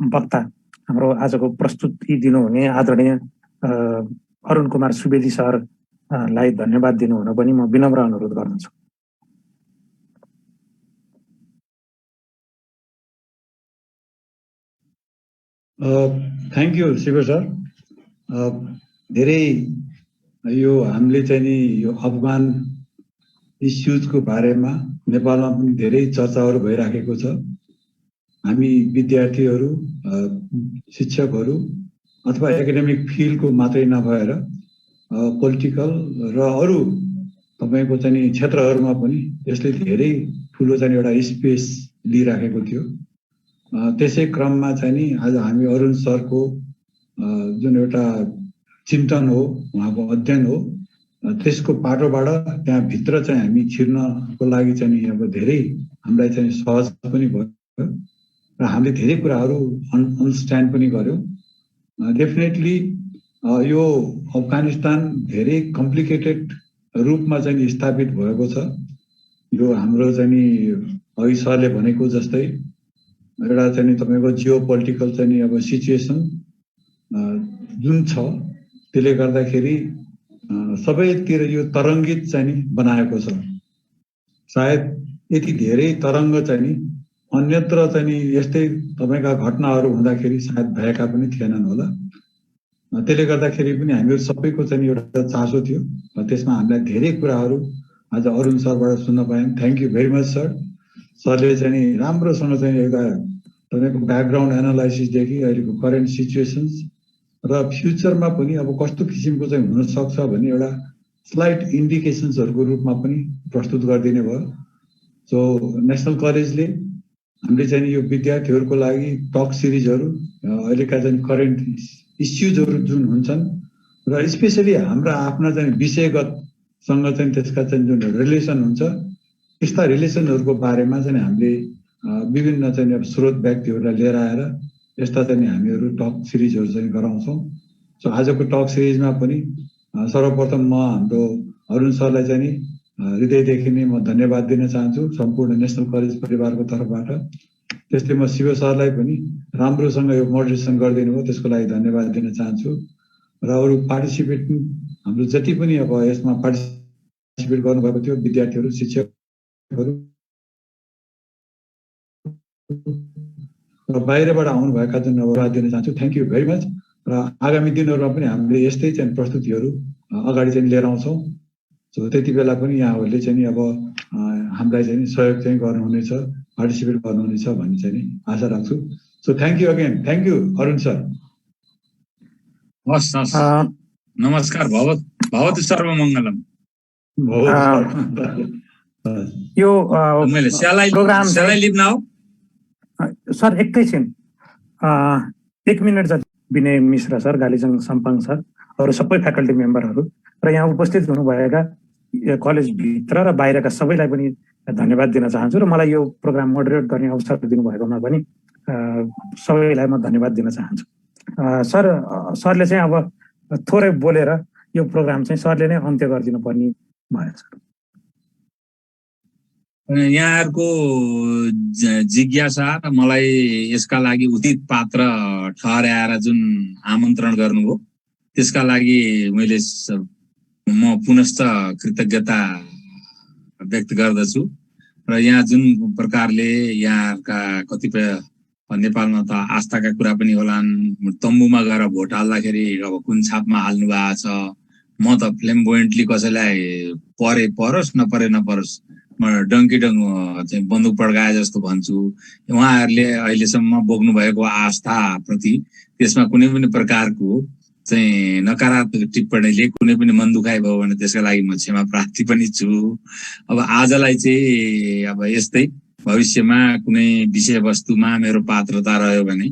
वक्ता, हाम्रो आजको प्रस्तुति दिनुहुने आदरणीय अरुण कुमार सुवेदी सरलाई धन्यवाद दिनुहुन पनि म विनम्र अनुरोध गर्दछु। Thank you Shiv sir. धेरै यो हामीले चाहिँ नि यो अफगान इस्युजको बारेमा नेपालमा पनि धेरै चर्चाहरू भइराखेको छ। हामी विद्यार्थीहरू, शिक्षकहरू अथवा एकाडेमिक फिल्डको मात्रै नभएर पोलिटिकल र अरू तपाईँको चाहिँ नि क्षेत्रहरूमा पनि यसले धेरै ठुलो चाहिँ एउटा स्पेस लिइराखेको थियो। त्यसै क्रममा चाहिँ नि आज हामी अरुण सरको जुन एउटा चिन्तन हो, उहाँको अध्ययन हो, त्यसको पाटोबाट त्यहाँभित्र चाहिँ हामी छिर्नको लागि चाहिँ नि अब धेरै हामीलाई चाहिँ सहज पनि भयो र हामीले धेरै कुराहरू अन्डरस्ट्यान्ड पनि गर्यौँ। डेफिनेटली यो अफगानिस्तान धेरै कम्प्लिकेटेड रूपमा चाहिँ स्थापित भएको छ। यो हाम्रो चाहिँ नि अघि सरले भनेको जस्तै एउटा चाहिँ तपाईँको जियो पोलिटिकल चाहिँ नि अब सिचुएसन जुन छ, त्यसले गर्दाखेरि सबैतिर यो तरङ्गित चाहिँ नि बनाएको छ। सायद यति धेरै तरङ्ग चाहिँ नि अन्यत्र चाहिँ नि यस्तै तपाईँका घटनाहरू हुँदाखेरि सायद भएका पनि थिएनन् होला। त्यसले गर्दाखेरि पनि हामीहरू सबैको चाहिँ एउटा चासो थियो र त्यसमा हामीलाई धेरै कुराहरू आज अरुण सरबाट सुन्न पायौँ। Thank you very much sir. सरले चाहिँ नि राम्रोसँग चाहिँ एउटा तपाईँको ब्याकग्राउन्ड एनालाइसिसदेखि अहिलेको करेन्ट सिचुएसन्स र फ्युचरमा पनि अब कस्तो किसिमको चाहिँ हुनसक्छ भन्ने एउटा स्लाइट इन्डिकेसन्सहरूको रूपमा पनि प्रस्तुत गरिदिने भयो। सो नेसनल कलेजले हामीले चाहिँ यो विद्यार्थीहरूको लागि टक सिरिजहरू, अहिलेका चाहिँ करेन्ट इस्युजहरू जुन हुन्छन् र स्पेसली हाम्रा आफ्ना चाहिँ विषयगतसँग चाहिँ त्यसका चाहिँ जुन रिलेसन हुन्छ, त्यस्ता रिलेसनहरूको बारेमा चाहिँ हामीले विभिन्न चाहिँ अब स्रोत व्यक्तिहरूलाई लिएर आएर यस्ता चाहिँ हामीहरू टक सिरिजहरू चाहिँ गराउँछौँ। सो आजको टक सिरिजमा पनि सर्वप्रथम म हाम्रो अरुण सरलाई चाहिँ नि हृदयदेखि नै म धन्यवाद दिन चाहन्छु सम्पूर्ण नेसनल कलेज परिवारको तर्फबाट। त्यस्तै म शिव सरलाई पनि राम्रोसँग यो मोडरेसन गरिदिनु भयो, त्यसको लागि धन्यवाद दिन चाहन्छु। र अरू पार्टिसिपेट हाम्रो जति पनि अब यसमा पार्टिसिपेट गर्नुभएको थियो विद्यार्थीहरू, शिक्षकहरू र बाहिरबाट आउनुभएका जुन धन्यवाद दिन चाहन्छु। Thank you very much. र आगामी दिनहरूमा पनि हामीले यस्तै चाहिँ प्रस्तुतिहरू अगाडि चाहिँ लिएर आउँछौँ। सो त्यति बेला पनि यहाँहरूले चाहिँ अब हामीलाई चाहिँ सहयोग चाहिँ गर्नुहुनेछ, पार्टिसिपेट गर्नुहुनेछ भन्ने चाहिँ आशा राख्छु। So thank you again. Thank you Arun sir. हस् हस्, नमस्कार। भवतु सर्वमङ्गलम। यो मैले प्रोग्राम लिप्न हो सर, एकैछिन 1 मिनट जति। विनय मिश्र सर, गालीजङ सम्पाङ सर, अरू सबै फ्याकल्टी मेम्बरहरू र यहाँ उपस्थित हुनुभएका कलेजभित्र र बाहिरका सबैलाई पनि धन्यवाद दिन चाहन्छु। र मलाई यो प्रोग्राम मोडरेट गर्ने अवसर दिनुभएकोमा पनि सबैलाई म धन्यवाद दिन चाहन्छु। सरले चाहिँ अब थोरै बोलेर यो प्रोग्राम चाहिँ सरले नै अन्त्य गरिदिनु पर्ने भयो सर। यहाँहरूको जिज्ञासा र मलाई यसका लागि उचित पात्र ठहराएर जुन आमन्त्रण गर्नुभयो त्यसका लागि म पुनश्च कृतज्ञता व्यक्त गर्दछु। र यहाँ जुन प्रकारले यहाँका कतिपय नेपालमा त आस्थाका कुरा पनि होलान्, तम्बुमा गएर भोट हाल्दाखेरि अब कुन छापमा हाल्नु भएको छ, म त फ्लेम्बोइन्टली कसैलाई परोस् नपरे नपरोस् म डङ्कीडङ्ग चाहिँ बन्दुक पड्काए जस्तो भन्छु। उहाँहरूले अहिलेसम्म बोक्नु भएको आस्थाप्रति त्यसमा कुनै पनि प्रकारको चाहिँ नकारात्मक टिप्पणीले कुनै पनि मन दुखाइ भयो भने त्यसका लागि म क्षमा प्रार्थी पनि छु। अब आजलाई चाहिँ अब यस्तै भविष्यमा कुनै विषयवस्तुमा मेरो पात्रता रह्यो भने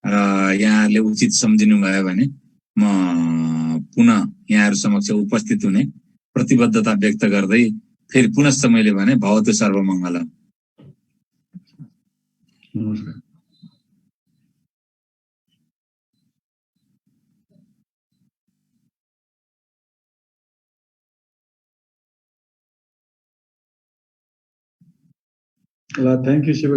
र यहाँहरूले उचित सम्झिनु भयो भने म पुनः यहाँहरू समक्ष उपस्थित हुने प्रतिबद्धता व्यक्त गर्दै फेरि पुनश्च मैले भने भवतु सर्वमङ्गलम्। नमस्कार। ल, थ्याङ्क यू शिव।